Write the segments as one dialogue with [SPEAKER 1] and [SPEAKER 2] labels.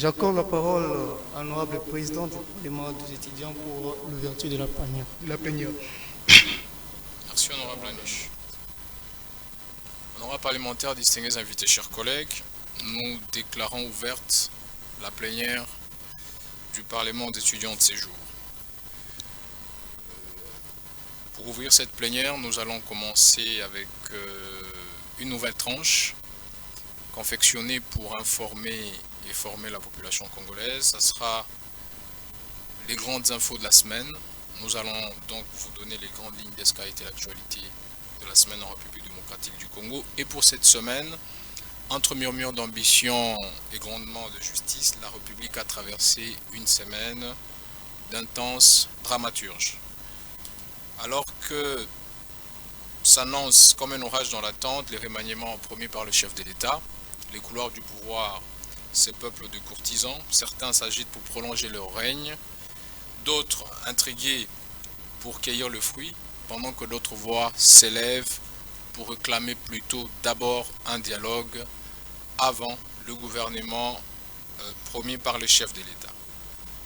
[SPEAKER 1] J'accorde la parole à l'honorable président du Parlement des étudiants pour l'ouverture de la plénière.
[SPEAKER 2] Merci, honorable Anush. Honorable parlementaire, distingués invités, chers collègues, nous déclarons ouverte la plénière du Parlement des étudiants de séjour. Pour ouvrir cette plénière, nous allons commencer avec une nouvelle tranche confectionnée pour informer et former la population congolaise. Ça sera les grandes infos de la semaine. Nous allons donc vous donner les grandes lignes de ce qu'a été l'actualité de la semaine en République démocratique du Congo. Et pour cette semaine, entre murmures d'ambition et grondements de justice, la République a traversé une semaine d'intenses dramaturges. Alors que s'annonce comme un orage dans l'attente les remaniements promis par le chef de l'État, les couloirs du pouvoir, ces peuples de courtisans, certains s'agitent pour prolonger leur règne, d'autres intrigués pour cueillir le fruit, pendant que d'autres voix s'élèvent pour réclamer plutôt d'abord un dialogue avant le gouvernement promis par le chef de l'État.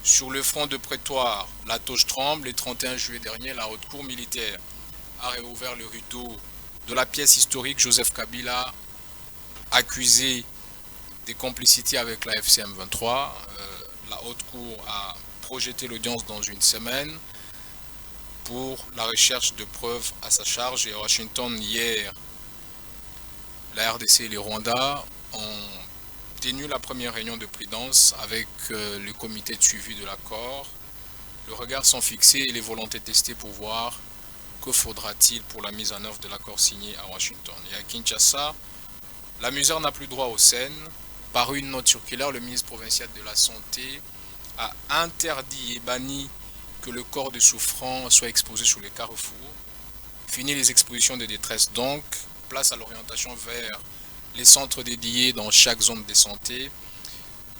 [SPEAKER 2] Sur le front de Prétoire, la toche tremble. Le 31 juillet dernier, la haute cour militaire a réouvert le rideau de la pièce historique. Joseph Kabila, accusé des complicités avec la FCM 23. La haute cour a projeté l'audience dans une semaine pour la recherche de preuves à sa charge. Et à Washington, hier, la RDC et les Rwandais ont tenu la première réunion de prudence avec le comité de suivi de l'accord. Le regard sont fixés et les volontés testées pour voir que faudra-t-il pour la mise en œuvre de l'accord signé à Washington. Et à Kinshasa, la misère n'a plus droit aux scènes. Par une note circulaire, le ministre provincial de la Santé a interdit et banni que le corps de souffrant soit exposé sur les carrefours. Fini les expositions de détresse donc, place à l'orientation vers les centres dédiés dans chaque zone de santé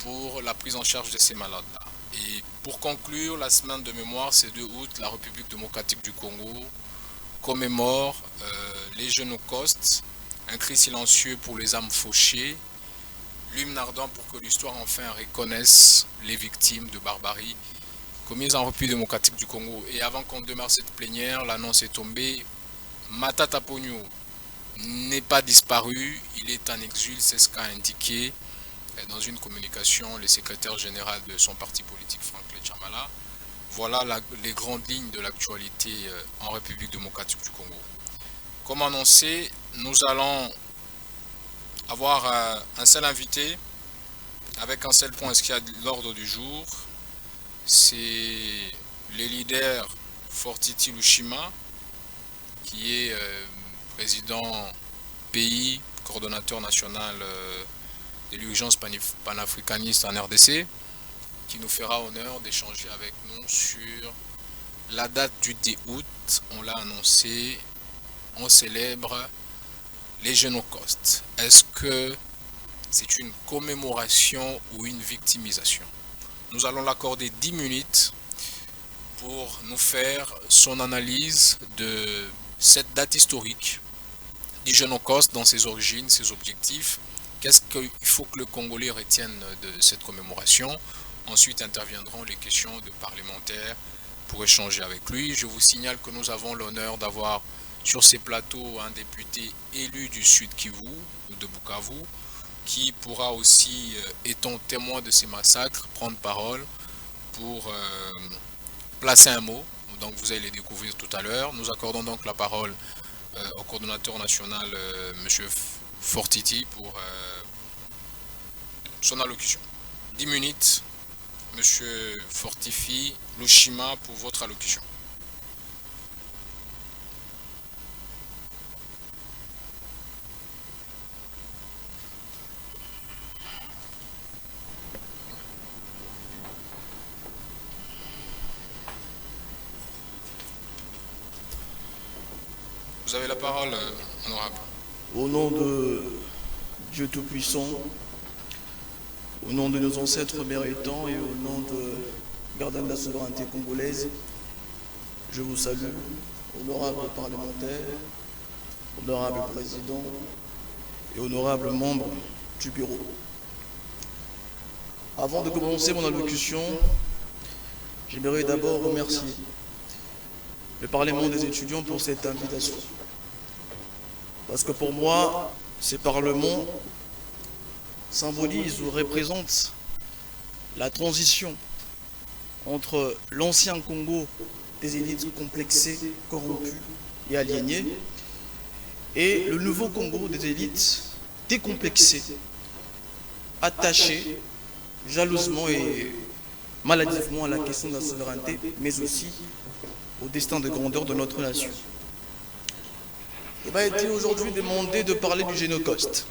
[SPEAKER 2] pour la prise en charge de ces malades-là. Et pour conclure, la semaine de mémoire, ce 2 août, la République démocratique du Congo commémore les Génocaustes, un cri silencieux pour les âmes fauchées, l'hymne ardent pour que l'histoire enfin reconnaisse les victimes de barbarie commises en République démocratique du Congo. Et avant qu'on démarre cette plénière, l'annonce est tombée. Matata Pogno n'est pas disparu, il est en exil, c'est ce qu'a indiqué dans une communication le secrétaire général de son parti politique, Frank Lechamala. Voilà les grandes lignes de l'actualité en République démocratique du Congo. Comme annoncé, nous allons avoir un seul invité avec un seul point inscrit à l'ordre du jour. C'est le leader Fortiti Lushima, qui est président pays, coordonnateur national de l'urgence panafricaniste en RDC, qui nous fera honneur d'échanger avec nous sur la date du 10 août. On l'a annoncé, on célèbre les Génocaustes. Est-ce que c'est une commémoration ou une victimisation? Nous allons l'accorder 10 minutes pour nous faire son analyse de cette date historique du Génocauste dans ses origines, ses objectifs. Qu'est-ce qu'il faut que le Congolais retienne de cette commémoration? Ensuite interviendront les questions de parlementaires pour échanger avec lui. Je vous signale que nous avons l'honneur d'avoir sur ces plateaux un député élu du Sud Kivu, de Bukavu, qui pourra aussi, étant témoin de ces massacres, prendre parole pour placer un mot. Donc vous allez les découvrir tout à l'heure. Nous accordons donc la parole au coordonnateur national, M. Fortiti, pour son allocution. 10 minutes, M. Fortifi Lushima, pour votre allocution. Vous avez la parole, honorable.
[SPEAKER 3] Au nom de Dieu Tout-Puissant, au nom de nos ancêtres méritants et au nom de gardien de la souveraineté congolaise, je vous salue, honorable parlementaire, honorable président et honorable membre du bureau. Avant de commencer mon allocution, j'aimerais d'abord remercier le Parlement des étudiants pour cette invitation. Parce que pour moi, ces parlements symbolisent ou représentent la transition entre l'ancien Congo des élites complexées, corrompues et aliénées, et le nouveau Congo des élites décomplexées, attachées jalousement et maladivement à la question de la souveraineté, mais aussi au destin de grandeur de notre nation. Il m'a été aujourd'hui demandé de parler du Génocoste,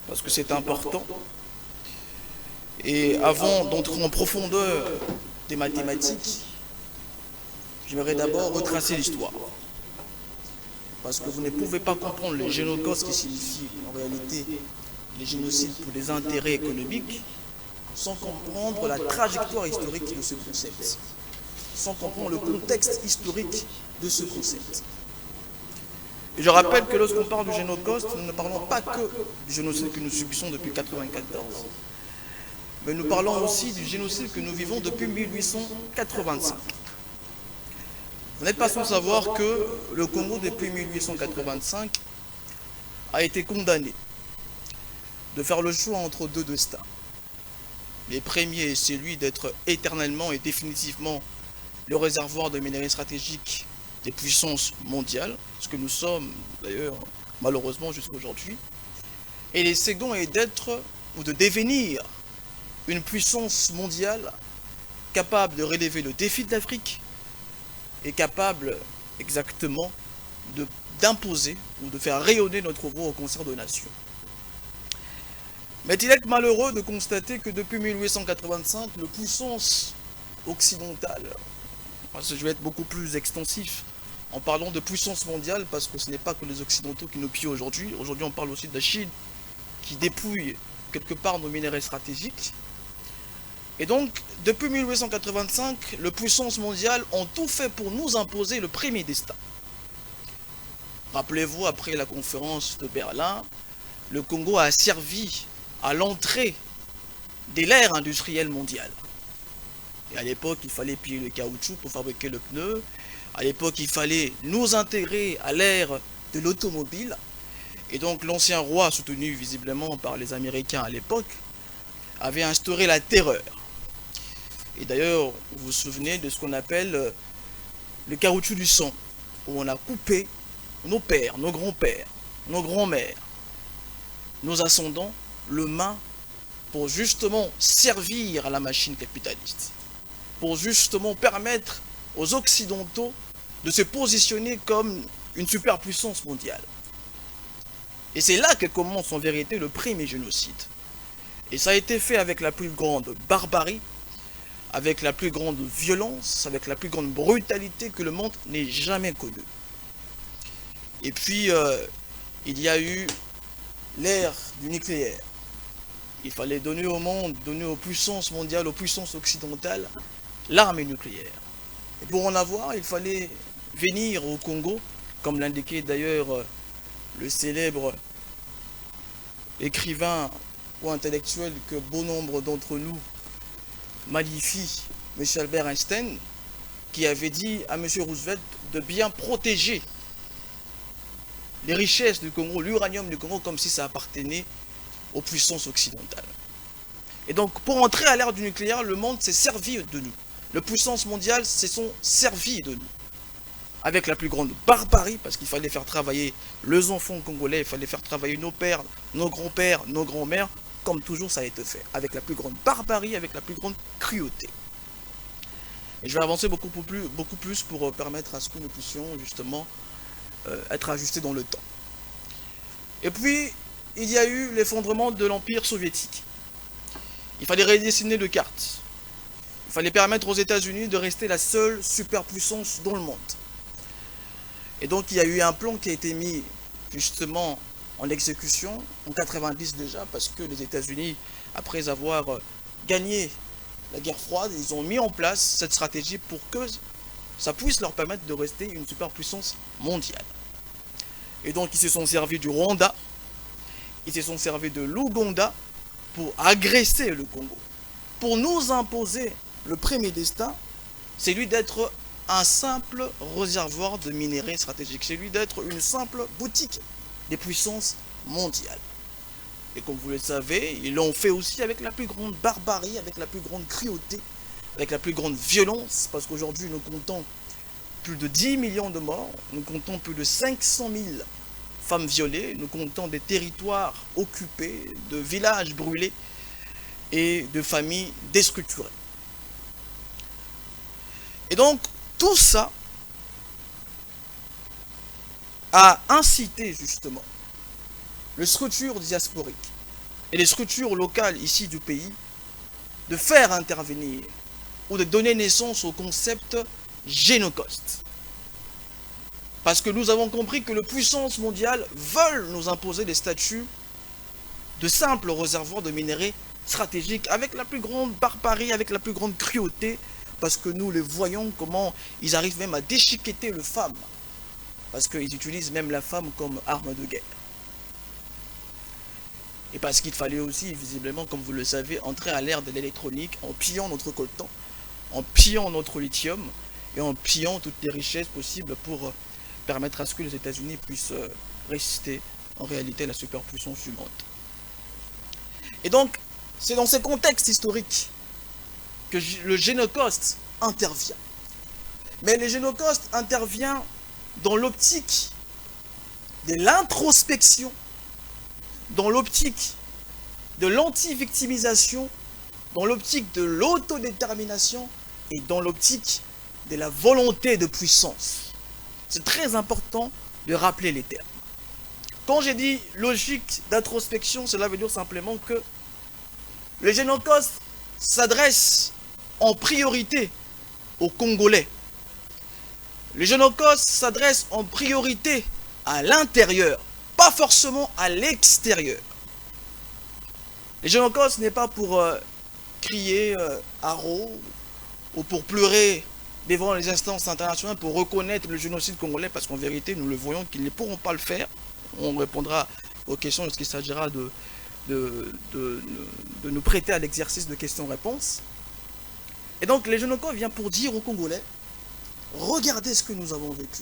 [SPEAKER 3] parce que c'est important. Et avant d'entrer en profondeur des mathématiques, j'aimerais d'abord retracer l'histoire. Parce que vous ne pouvez pas comprendre le Génocoste, qui signifie en réalité les génocides pour des intérêts économiques, sans comprendre la trajectoire historique de ce concept, sans comprendre le contexte historique de ce concept. Et je rappelle que lorsqu'on parle du Génocoste, nous ne parlons pas que du génocide que nous subissons depuis 1994, mais nous parlons aussi du génocide que nous vivons depuis 1885. Vous n'êtes pas sans savoir que le Congo, depuis 1885, a été condamné de faire le choix entre deux destins. Le premier est celui d'être éternellement et définitivement le réservoir de minerais stratégiques des puissances mondiales, ce que nous sommes d'ailleurs malheureusement jusqu'à aujourd'hui. Et le second est d'être ou de devenir une puissance mondiale capable de relever le défi de l'Afrique et capable exactement d'imposer ou de faire rayonner notre voix au concert de nations. Mais il est malheureux de constater que depuis 1885, les puissances occidentales, je vais être beaucoup plus extensif en parlant de puissance mondiale, parce que ce n'est pas que les Occidentaux qui nous pillent aujourd'hui. Aujourd'hui, on parle aussi de la Chine qui dépouille quelque part nos minéraux stratégiques. Et donc, depuis 1885, les puissances mondiales ont tout fait pour nous imposer le premier destin. Rappelez-vous, après la conférence de Berlin, le Congo a servi à l'entrée de l'ère industrielle mondiale. Et à l'époque, il fallait piller le caoutchouc pour fabriquer le pneu. À l'époque, il fallait nous intégrer à l'ère de l'automobile. Et donc, l'ancien roi, soutenu visiblement par les Américains à l'époque, avait instauré la terreur. Et d'ailleurs, vous vous souvenez de ce qu'on appelle le caoutchouc du sang, où on a coupé nos pères, nos grands-pères, nos grands-mères, nos ascendants, le main pour justement servir à la machine capitaliste, pour justement permettre aux Occidentaux de se positionner comme une superpuissance mondiale. Et c'est là que commence en vérité le premier génocide. Et ça a été fait avec la plus grande barbarie, avec la plus grande violence, avec la plus grande brutalité que le monde n'ait jamais connue. Et puis, il y a eu l'ère du nucléaire. Il fallait donner au monde, donner aux puissances mondiales, aux puissances occidentales, l'arme nucléaire. Et pour en avoir, il fallait venir au Congo, comme l'indiquait d'ailleurs le célèbre écrivain ou intellectuel que bon nombre d'entre nous magnifient, M. Albert Einstein, qui avait dit à M. Roosevelt de bien protéger les richesses du Congo, l'uranium du Congo, comme si ça appartenait aux puissances occidentales. Et donc, pour entrer à l'ère du nucléaire, le monde s'est servi de nous. Les puissances mondiales se sont servies de nous. Avec la plus grande barbarie, parce qu'il fallait faire travailler les enfants congolais, il fallait faire travailler nos pères, nos grands-pères, nos grands-mères, comme toujours ça a été fait. Avec la plus grande barbarie, avec la plus grande cruauté. Et je vais avancer beaucoup plus pour permettre à ce que nous puissions justement être ajustés dans le temps. Et puis, il y a eu l'effondrement de l'Empire soviétique. Il fallait redessiner les cartes. Il fallait permettre aux États-Unis de rester la seule superpuissance dans le monde. Et donc, il y a eu un plan qui a été mis justement en exécution en 90 déjà, parce que les États-Unis, après avoir gagné la guerre froide, ils ont mis en place cette stratégie pour que ça puisse leur permettre de rester une superpuissance mondiale. Et donc, ils se sont servis du Rwanda, ils se sont servis de l'Ouganda, pour agresser le Congo, pour nous imposer le premier destin, c'est lui d'être un simple réservoir de minerais stratégiques, c'est lui d'être une simple boutique des puissances mondiales. Et comme vous le savez, ils l'ont fait aussi avec la plus grande barbarie, avec la plus grande cruauté, avec la plus grande violence, parce qu'aujourd'hui nous comptons plus de 10 millions de morts, nous comptons plus de 500 000 femmes violées, nous comptons des territoires occupés, de villages brûlés et de familles déstructurées. Et donc, tout ça a incité justement les structures diasporiques et les structures locales ici du pays de faire intervenir ou de donner naissance au concept génocostes. Parce que nous avons compris que les puissances mondiales veulent nous imposer des statuts de simples réservoirs de minerais stratégiques avec la plus grande barbarie, avec la plus grande cruauté, parce que nous les voyons comment ils arrivent même à déchiqueter les femmes, parce qu'ils utilisent même la femme comme arme de guerre. Et parce qu'il fallait aussi, visiblement, comme vous le savez, entrer à l'ère de l'électronique en pillant notre coltan, en pillant notre lithium et en pillant toutes les richesses possibles pour permettre à ce que les États-Unis puissent rester en réalité la superpuissance du monde. Et donc, c'est dans ces contextes historiques que le génocostes intervient. Mais le génocostes intervient dans l'optique de l'introspection, dans l'optique de l'anti-victimisation, dans l'optique de l'autodétermination et dans l'optique de la volonté de puissance. C'est très important de rappeler les termes. Quand j'ai dit logique d'introspection, cela veut dire simplement que le génocostes s'adresse en priorité aux Congolais. Le génocostes s'adresse en priorité à l'intérieur, pas forcément à l'extérieur. Le génocostes n'est pas pour crier haro ou pour pleurer devant les instances internationales pour reconnaître le génocide congolais, parce qu'en vérité, nous le voyons qu'ils ne pourront pas le faire. On répondra aux questions lorsqu'il s'agira de nous prêter à l'exercice de questions-réponses. Et donc, les génocostes viennent pour dire aux Congolais, regardez ce que nous avons vécu.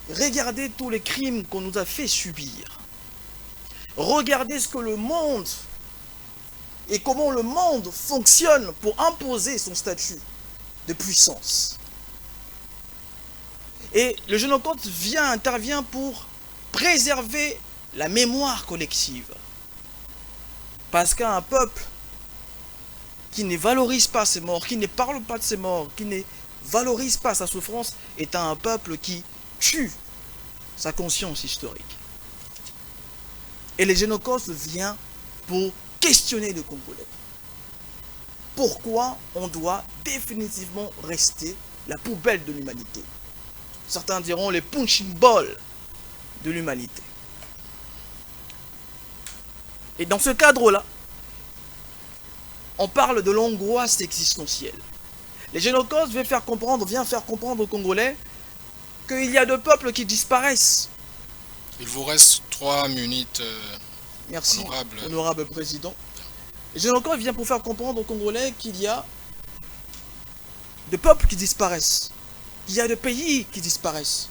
[SPEAKER 3] Regardez tous les crimes qu'on nous a fait subir. Regardez ce que le monde et comment le monde fonctionne pour imposer son statut de puissance. Et le génocostes intervient pour préserver la mémoire collective. Parce qu'un peuple qui ne valorise pas ses morts, qui ne parle pas de ses morts, qui ne valorise pas sa souffrance, est un peuple qui tue sa conscience historique. Et le génocostes vient pour questionner le Congolais. Pourquoi on doit définitivement rester la poubelle de l'humanité? Certains diront les punching balls de l'humanité. Et dans ce cadre-là, on parle de l'angoisse existentielle. Les génocostes viennent faire comprendre aux Congolais qu'il y a deux peuples qui disparaissent.
[SPEAKER 2] Il vous reste 3 minutes.
[SPEAKER 3] Merci, honorable président. Les génocostes viennent pour faire comprendre aux Congolais qu'il y a des peuples qui disparaissent, qu'il y a des pays qui disparaissent,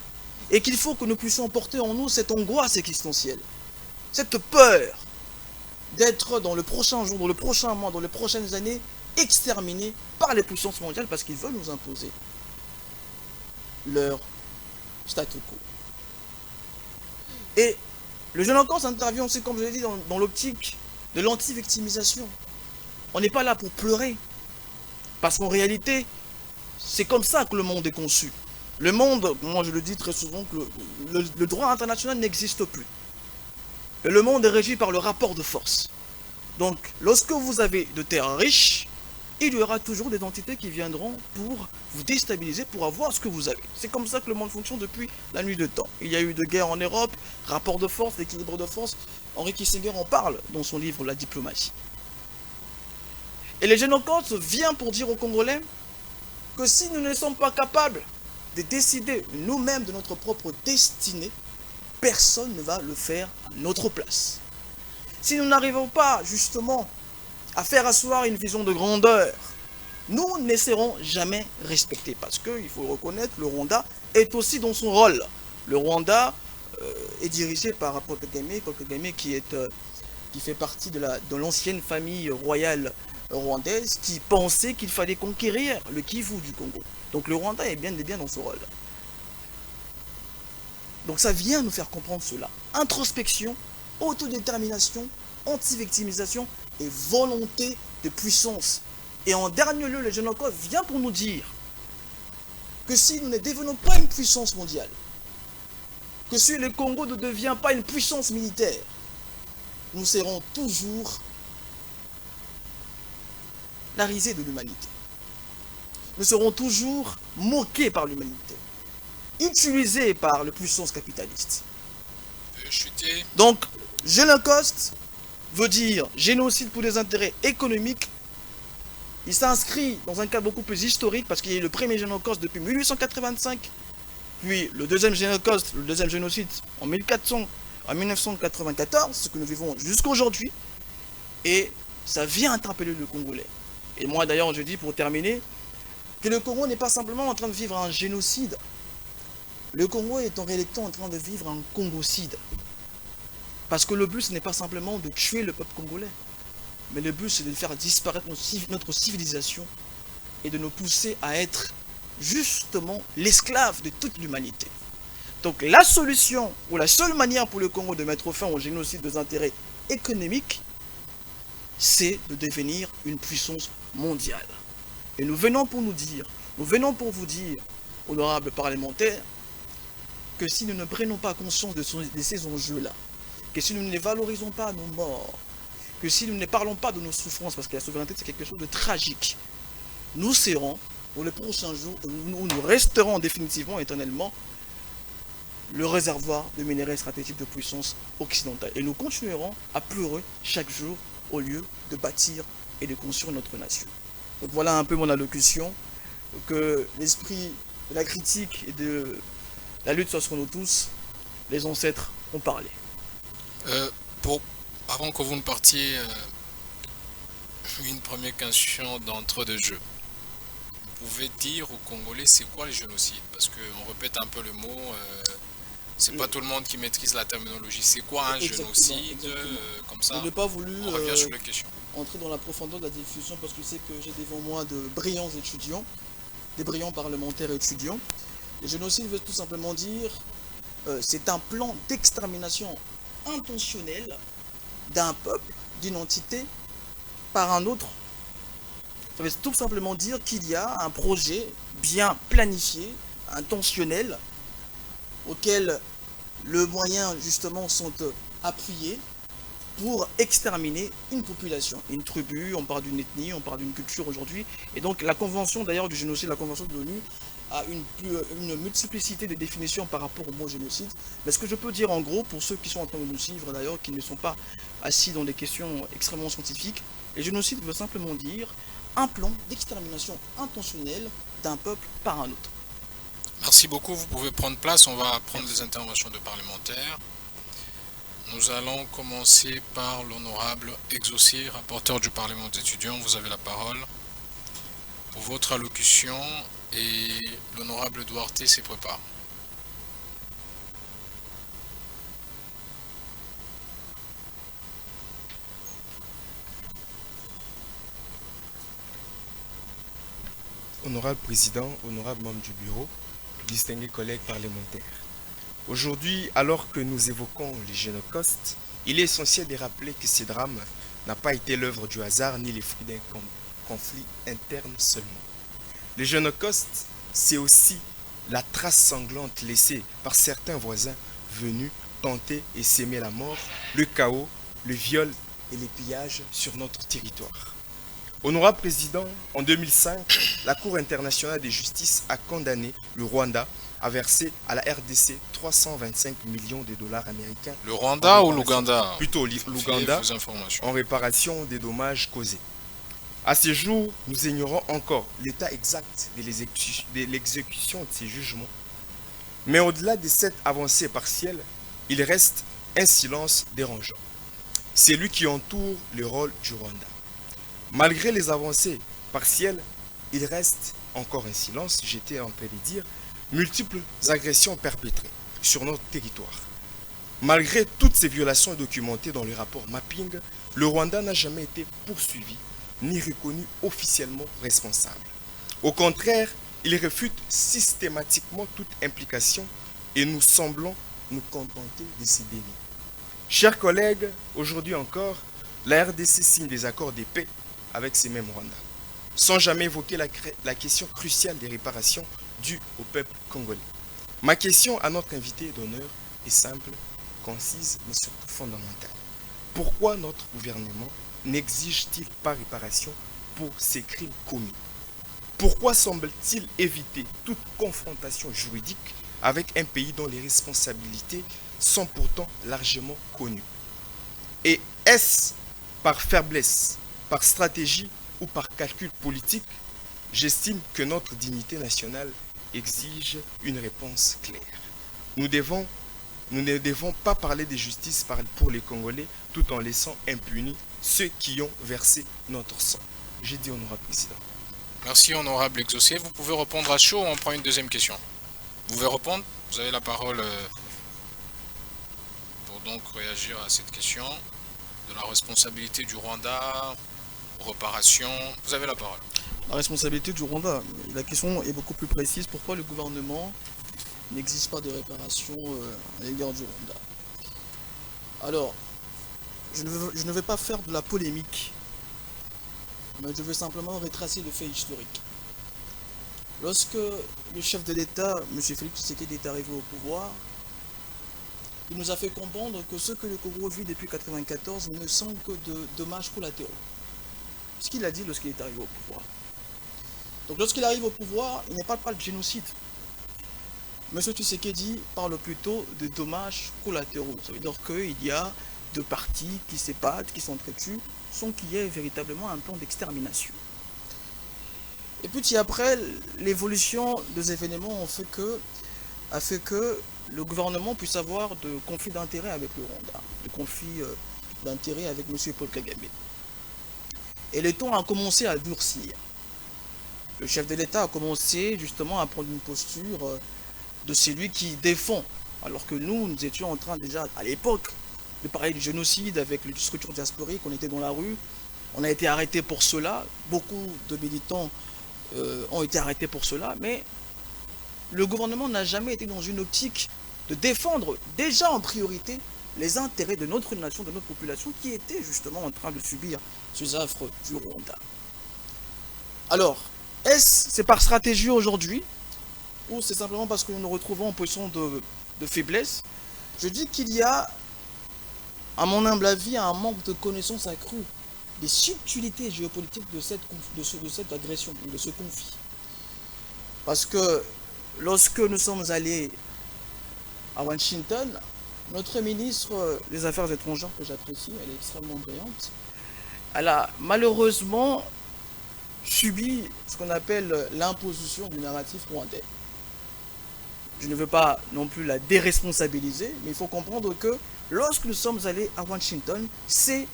[SPEAKER 3] et qu'il faut que nous puissions porter en nous cette angoisse existentielle, cette peur d'être dans le prochain jour, dans le prochain mois, dans les prochaines années, exterminés par les puissances mondiales parce qu'ils veulent nous imposer leur statu quo. Et le génocostes intervient aussi, comme je l'ai dit, dans l'optique de l'anti-victimisation. On n'est pas là pour pleurer. Parce qu'en réalité, c'est comme ça que le monde est conçu. Le monde, moi je le dis très souvent, que le droit international n'existe plus. Et le monde est régi par le rapport de force. Donc, lorsque vous avez de terres riches, il y aura toujours des entités qui viendront pour vous déstabiliser, pour avoir ce que vous avez. C'est comme ça que le monde fonctionne depuis la nuit des temps. Il y a eu des guerres en Europe, rapport de force, équilibre de force. Henry Kissinger en parle dans son livre La diplomatie. Et les génocostes viennent pour dire aux Congolais que si nous ne sommes pas capables de décider nous-mêmes de notre propre destinée, personne ne va le faire à notre place. Si nous n'arrivons pas justement à faire asseoir une vision de grandeur, nous ne serons jamais respectés. Parce qu'il faut reconnaître, le Rwanda est aussi dans son rôle. Le Rwanda est dirigé par Paul Kagame qui fait partie de l'ancienne famille royale rwandaise qui pensait qu'il fallait conquérir le Kivu du Congo. Donc le Rwanda est bien dans son rôle. Donc ça vient nous faire comprendre cela. Introspection, autodétermination, anti-victimisation et volonté de puissance. Et en dernier lieu, le Génocode vient pour nous dire que si nous ne devenons pas une puissance mondiale, que si le Congo ne devient pas une puissance militaire, nous serons toujours la risée de l'humanité. Nous serons toujours moqués par l'humanité, utilisés par les puissances capitalistes. Donc, Génocide veut dire génocide pour des intérêts économiques. Il s'inscrit dans un cadre beaucoup plus historique parce qu'il y a eu le premier génocide depuis 1885, puis le deuxième génocide en 1994, ce que nous vivons jusqu'à aujourd'hui, et ça vient interpeller le Congolais. Et moi d'ailleurs je dis pour terminer que le Congo n'est pas simplement en train de vivre un génocide, le Congo est en réalité en train de vivre un congocide. Parce que le but ce n'est pas simplement de tuer le peuple congolais, mais le but c'est de faire disparaître notre civilisation et de nous pousser à être justement l'esclave de toute l'humanité. Donc la solution, ou la seule manière pour le Congo de mettre fin au génocide des intérêts économiques, c'est de devenir une puissance mondiale. Et nous venons pour vous dire, honorables parlementaires, que si nous ne prenons pas conscience de ces enjeux-là, que si nous ne valorisons pas nos morts, que si nous ne parlons pas de nos souffrances, parce que la souveraineté c'est quelque chose de tragique, nous serons, pour les prochains jours, nous resterons définitivement, éternellement, le réservoir de minerais stratégiques de puissance occidentale. Et nous continuerons à pleurer chaque jour au lieu de bâtir et de construire notre nation. Donc voilà un peu mon allocution, que l'esprit de la critique et de la lutte soit sur nous tous. Les ancêtres ont parlé.
[SPEAKER 2] Avant que vous ne partiez, une première question d'entre deux jeux. Vous pouvez dire aux Congolais c'est quoi les génocides? Parce qu'on répète un peu le mot, c'est pas tout le monde qui maîtrise la terminologie. C'est quoi un génocide? Comme ça,
[SPEAKER 3] je n'ai pas voulu
[SPEAKER 2] on revient sur les questions.
[SPEAKER 3] Entrer dans la profondeur de la diffusion parce que je sais que j'ai devant moi de brillants étudiants, des brillants parlementaires étudiants. Le génocide veut tout simplement dire c'est un plan d'extermination intentionnel d'un peuple, d'une entité, par un autre. Ça veut tout simplement dire qu'il y a un projet bien planifié, intentionnel, auquel les moyens justement sont appuyés pour exterminer une population, une tribu, on parle d'une ethnie, on parle d'une culture aujourd'hui. Et donc la convention d'ailleurs du génocide, la convention de l'ONU, a une multiplicité de définitions par rapport au mot génocide. Mais ce que je peux dire en gros, pour ceux qui sont en train de nous suivre d'ailleurs, qui ne sont pas assis dans des questions extrêmement scientifiques, le génocide veut simplement dire un plan d'extermination intentionnelle d'un peuple par un autre.
[SPEAKER 2] Merci beaucoup, vous pouvez prendre place, on va prendre les interventions de parlementaires. Nous allons commencer par l'honorable Exaucé, rapporteur du Parlement des étudiants. Vous avez la parole pour votre allocution et l'honorable Duarte s'y prépare.
[SPEAKER 4] Honorable Président, honorable membre du bureau, distingués collègues parlementaires. Aujourd'hui, alors que nous évoquons les génocides, il est essentiel de rappeler que ces drames n'ont pas été l'œuvre du hasard ni les fruits d'un conflit interne seulement. Les génocides, c'est aussi la trace sanglante laissée par certains voisins venus tenter et s'aimer la mort, le chaos, le viol et les pillages sur notre territoire. Honorable Président, en 2005, la Cour internationale de justice a condamné le Rwanda à verser à la RDC 325 millions de dollars américains.
[SPEAKER 2] Le Rwanda ou l'Ouganda?
[SPEAKER 4] Plutôt l'Ouganda, en réparation des dommages causés. À ce jour, nous ignorons encore l'état exact de l'exécution de ces jugements. Mais au-delà de cette avancée partielle, il reste un silence dérangeant. c'est lui qui entoure le rôle du Rwanda. Malgré les avancées partielles, il reste encore un silence, j'étais en train de dire, multiples agressions perpétrées sur notre territoire. Malgré toutes ces violations documentées dans le rapport Mapping, le Rwanda n'a jamais été poursuivi ni reconnu officiellement responsable. Au contraire, il réfute systématiquement toute implication et nous semblons nous contenter de ces dénis. Chers collègues, aujourd'hui encore, la RDC signe des accords de paix avec ces mêmes Rwandais, sans jamais évoquer la question cruciale des réparations dues au peuple congolais. Ma question à notre invité d'honneur est simple, concise, mais surtout fondamentale. Pourquoi notre gouvernement n'exige-t-il pas réparation pour ces crimes commis? Pourquoi semble-t-il éviter toute confrontation juridique avec un pays dont les responsabilités sont pourtant largement connues? Et est-ce par faiblesse, par stratégie ou par calcul politique? J'estime que notre dignité nationale exige une réponse claire. Nous ne devons pas parler de justice pour les Congolais tout en laissant impunis ceux qui ont versé notre sang. J'ai dit honorable président.
[SPEAKER 2] Merci honorable exaucé. Vous pouvez répondre à chaud ou on prend une deuxième question? Vous pouvez répondre? Vous avez la parole pour donc réagir à cette question de la responsabilité du Rwanda, réparation. Vous avez la parole.
[SPEAKER 3] La responsabilité du Rwanda, la question est beaucoup plus précise. Pourquoi le gouvernement n'exige pas de réparation à l'égard du Rwanda? Alors, je ne vais pas faire de la polémique, mais je veux simplement retracer le fait historique. Lorsque le chef de l'État, M. Félix Tshisekedi, est arrivé au pouvoir, il nous a fait comprendre que ce que le Congo vit depuis 1994 ne sont que de dommages collatéraux. Ce qu'il a dit lorsqu'il est arrivé au pouvoir. Donc lorsqu'il arrive au pouvoir, il ne parle pas de génocide. M. Tshisekedi parle plutôt de dommages collatéraux. Ça veut dire qu'il y a deux parties qui s'épatent, qui s'entretuent, sans qu'il y ait véritablement un plan d'extermination. Et puis après, l'évolution des événements a fait que le gouvernement puisse avoir de conflits d'intérêts avec le Rwanda, de conflits d'intérêts avec M. Paul Kagame. Et le ton a commencé à durcir. Le chef de l'État a commencé justement à prendre une posture de celui qui défend, alors que nous étions en train déjà à l'époque de parler du génocide avec les structures diasporiques, on était dans la rue, on a été arrêtés pour cela, beaucoup de militants ont été arrêtés pour cela, mais le gouvernement n'a jamais été dans une optique de défendre déjà en priorité les intérêts de notre nation, de notre population qui était justement en train de subir ces affres du Rwanda. Alors, c'est par stratégie aujourd'hui ou c'est simplement parce que nous nous retrouvons en position de faiblesse? Je dis qu'il y a, à mon humble avis, un manque de connaissances accrues des subtilités géopolitiques de cette agression, de ce conflit. Parce que lorsque nous sommes allés à Washington, notre ministre des Affaires étrangères, que j'apprécie, elle est extrêmement brillante, elle a malheureusement subi ce qu'on appelle l'imposition du narratif rwandais. Je ne veux pas non plus la déresponsabiliser, mais il faut comprendre que lorsque nous sommes allés à Washington, c'est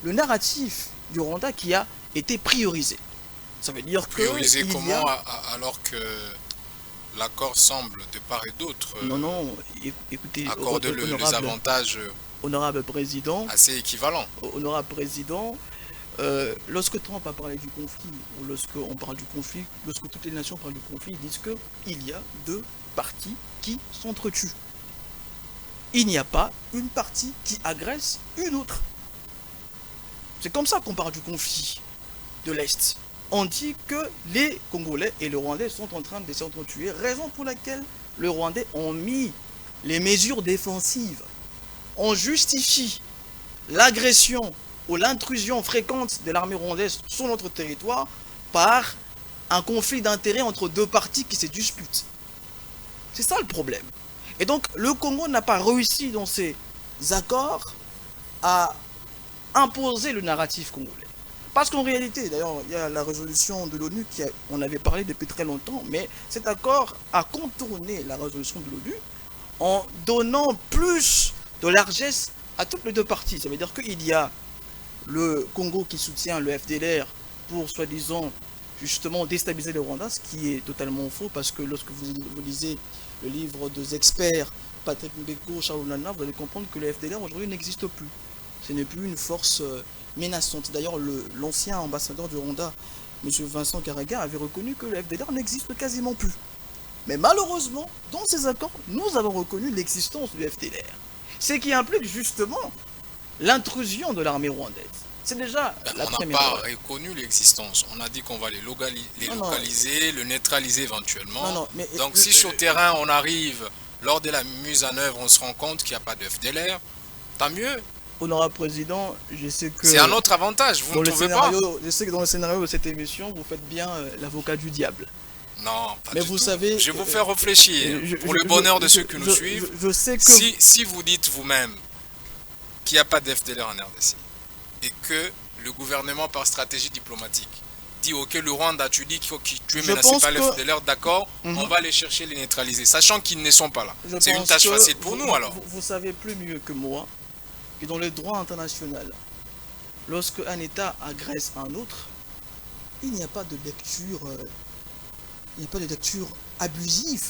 [SPEAKER 3] le narratif du Rwanda qui a été priorisé. Ça veut dire que...
[SPEAKER 2] Priorisé comment alors que l'accord semble de part et d'autre
[SPEAKER 3] non, écoutez...
[SPEAKER 2] Accorde-le les avantages
[SPEAKER 3] honorable président,
[SPEAKER 2] assez équivalents.
[SPEAKER 3] Honorable président, lorsque Trump a parlé du conflit, ou lorsqu'on parle du conflit, lorsque toutes les nations parlent du conflit, ils disent qu'il y a deux parties qui s'entretuent. Il n'y a pas une partie qui agresse une autre. C'est comme ça qu'on parle du conflit de l'Est. On dit que les Congolais et les Rwandais sont en train de s'entretuer, raison pour laquelle les Rwandais ont mis les mesures défensives. On justifie l'agression ou l'intrusion fréquente de l'armée rwandaise sur notre territoire par un conflit d'intérêts entre deux parties qui se disputent. C'est ça le problème. Et donc le Congo n'a pas réussi dans ces accords à imposer le narratif congolais. Parce qu'en réalité, d'ailleurs, il y a la résolution de l'ONU qui on avait parlé depuis très longtemps, mais cet accord a contourné la résolution de l'ONU en donnant plus de largesse à toutes les deux parties. Ça veut dire qu'il y a le Congo qui soutient le FDLR pour, soi-disant, justement déstabiliser le Rwanda, ce qui est totalement faux, parce que lorsque vous lisez le livre des experts, Patrick Mbeko, Charles Nana, vous allez comprendre que le FDLR aujourd'hui n'existe plus. Ce n'est plus une force menaçante. D'ailleurs, l'ancien ambassadeur du Rwanda, M. Vincent Karaga, avait reconnu que le FDLR n'existe quasiment plus. Mais malheureusement, dans ces accords, nous avons reconnu l'existence du FDLR. Ce qui implique justement l'intrusion de l'armée rwandaise. C'est déjà la première.
[SPEAKER 2] On n'a pas reconnu l'existence. On a dit qu'on va les localiser, le neutraliser éventuellement. Donc si sur terrain on arrive, lors de la mise en œuvre, on se rend compte qu'il n'y a pas de FDLR, tant mieux.
[SPEAKER 3] Honorable Président, je sais que...
[SPEAKER 2] C'est un autre avantage, vous ne trouvez pas?
[SPEAKER 3] Je sais que dans le scénario de cette émission, vous faites bien l'avocat du diable.
[SPEAKER 2] Non, pas
[SPEAKER 3] mais
[SPEAKER 2] du
[SPEAKER 3] vous
[SPEAKER 2] tout.
[SPEAKER 3] savez,
[SPEAKER 2] je vais vous faire réfléchir, pour le bonheur de ceux qui nous suivent.
[SPEAKER 3] Je sais que...
[SPEAKER 2] Si vous dites vous-même qu'il n'y a pas d'FDLR en RDC, et que le gouvernement, par stratégie diplomatique, dit ok, le Rwanda, tu dis qu'il faut que tu es menacé par les FDLR, d'accord, on va aller chercher les neutraliser, sachant qu'ils ne sont pas là. C'est une tâche facile pour nous alors.
[SPEAKER 3] Vous savez plus mieux que moi que dans le droit international, lorsque un État agresse un autre, il n'y a pas de lecture, abusive.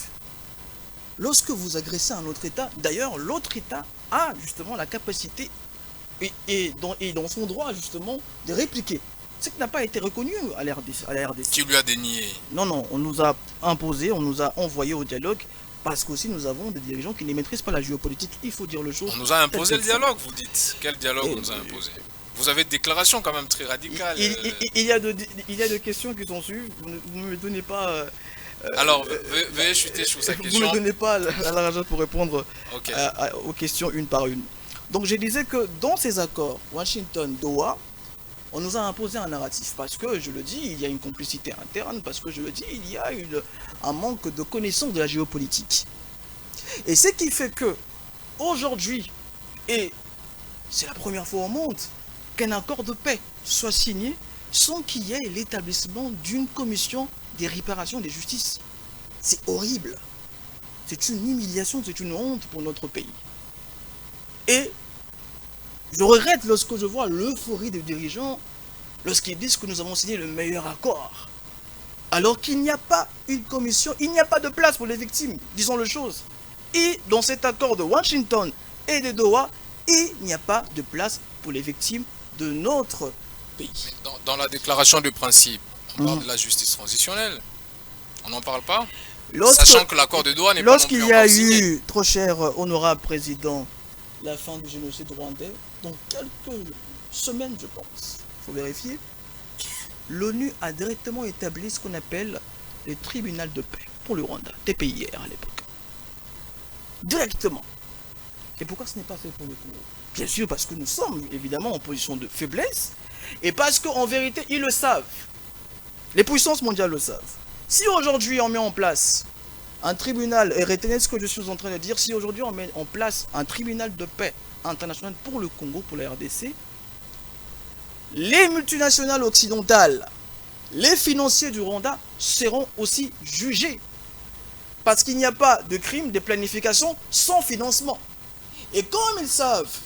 [SPEAKER 3] Lorsque vous agressez un autre État, d'ailleurs, l'autre État a justement la capacité et dans son droit justement de répliquer. Ce qui n'a pas été reconnu à la RDC.
[SPEAKER 2] Qui lui a dénié?
[SPEAKER 3] Non, on nous a imposé, on nous a envoyé au dialogue, parce qu'aussi nous avons des dirigeants qui ne maîtrisent pas la géopolitique, il faut dire le chose.
[SPEAKER 2] On nous a imposé le dialogue, vous dites. Quel dialogue on nous a imposé? Vous avez une déclaration quand même très radicale.
[SPEAKER 3] Il y a des questions qui sont suivies, vous ne me donnez pas...
[SPEAKER 2] alors, veuillez chuter sur sa question.
[SPEAKER 3] Vous ne me donnez pas la rage pour répondre aux questions une par une. Donc je disais que dans ces accords, Washington-Doha, on nous a imposé un narratif, parce que, je le dis, il y a une complicité interne, parce que, je le dis, il y a un manque de connaissance de la géopolitique. Et ce qui fait que, aujourd'hui, et c'est la première fois au monde, qu'un accord de paix soit signé sans qu'il y ait l'établissement d'une commission des réparations des justices. C'est horrible. C'est une humiliation, c'est une honte pour notre pays. Et je regrette lorsque je vois l'euphorie des dirigeants lorsqu'ils disent que nous avons signé le meilleur accord. Alors qu'il n'y a pas une commission, il n'y a pas de place pour les victimes, disons les choses. Et dans cet accord de Washington et de Doha, il n'y a pas de place pour les victimes de notre pays.
[SPEAKER 2] Dans la déclaration de principe, on parle de la justice transitionnelle. On n'en parle pas? Sachant que l'accord de Doha n'est pas non plus
[SPEAKER 3] lorsqu'il y a
[SPEAKER 2] signé.
[SPEAKER 3] eu, trop cher honorable président, la fin du génocide rwandais, dans quelques semaines, je pense, il faut vérifier, l'ONU a directement établi ce qu'on appelle le tribunal de paix pour le Rwanda, TPIR à l'époque. Directement. Et pourquoi ce n'est pas fait pour le Congo? Bien sûr, parce que nous sommes évidemment en position de faiblesse, et parce qu'en vérité, ils le savent. Les puissances mondiales le savent. Si aujourd'hui on met en place un tribunal, et retenez ce que je suis en train de dire, si aujourd'hui on met en place un tribunal de paix international pour le Congo, pour la RDC, les multinationales occidentales, les financiers du Rwanda seront aussi jugés. Parce qu'il n'y a pas de crime de planification sans financement. Et comme ils savent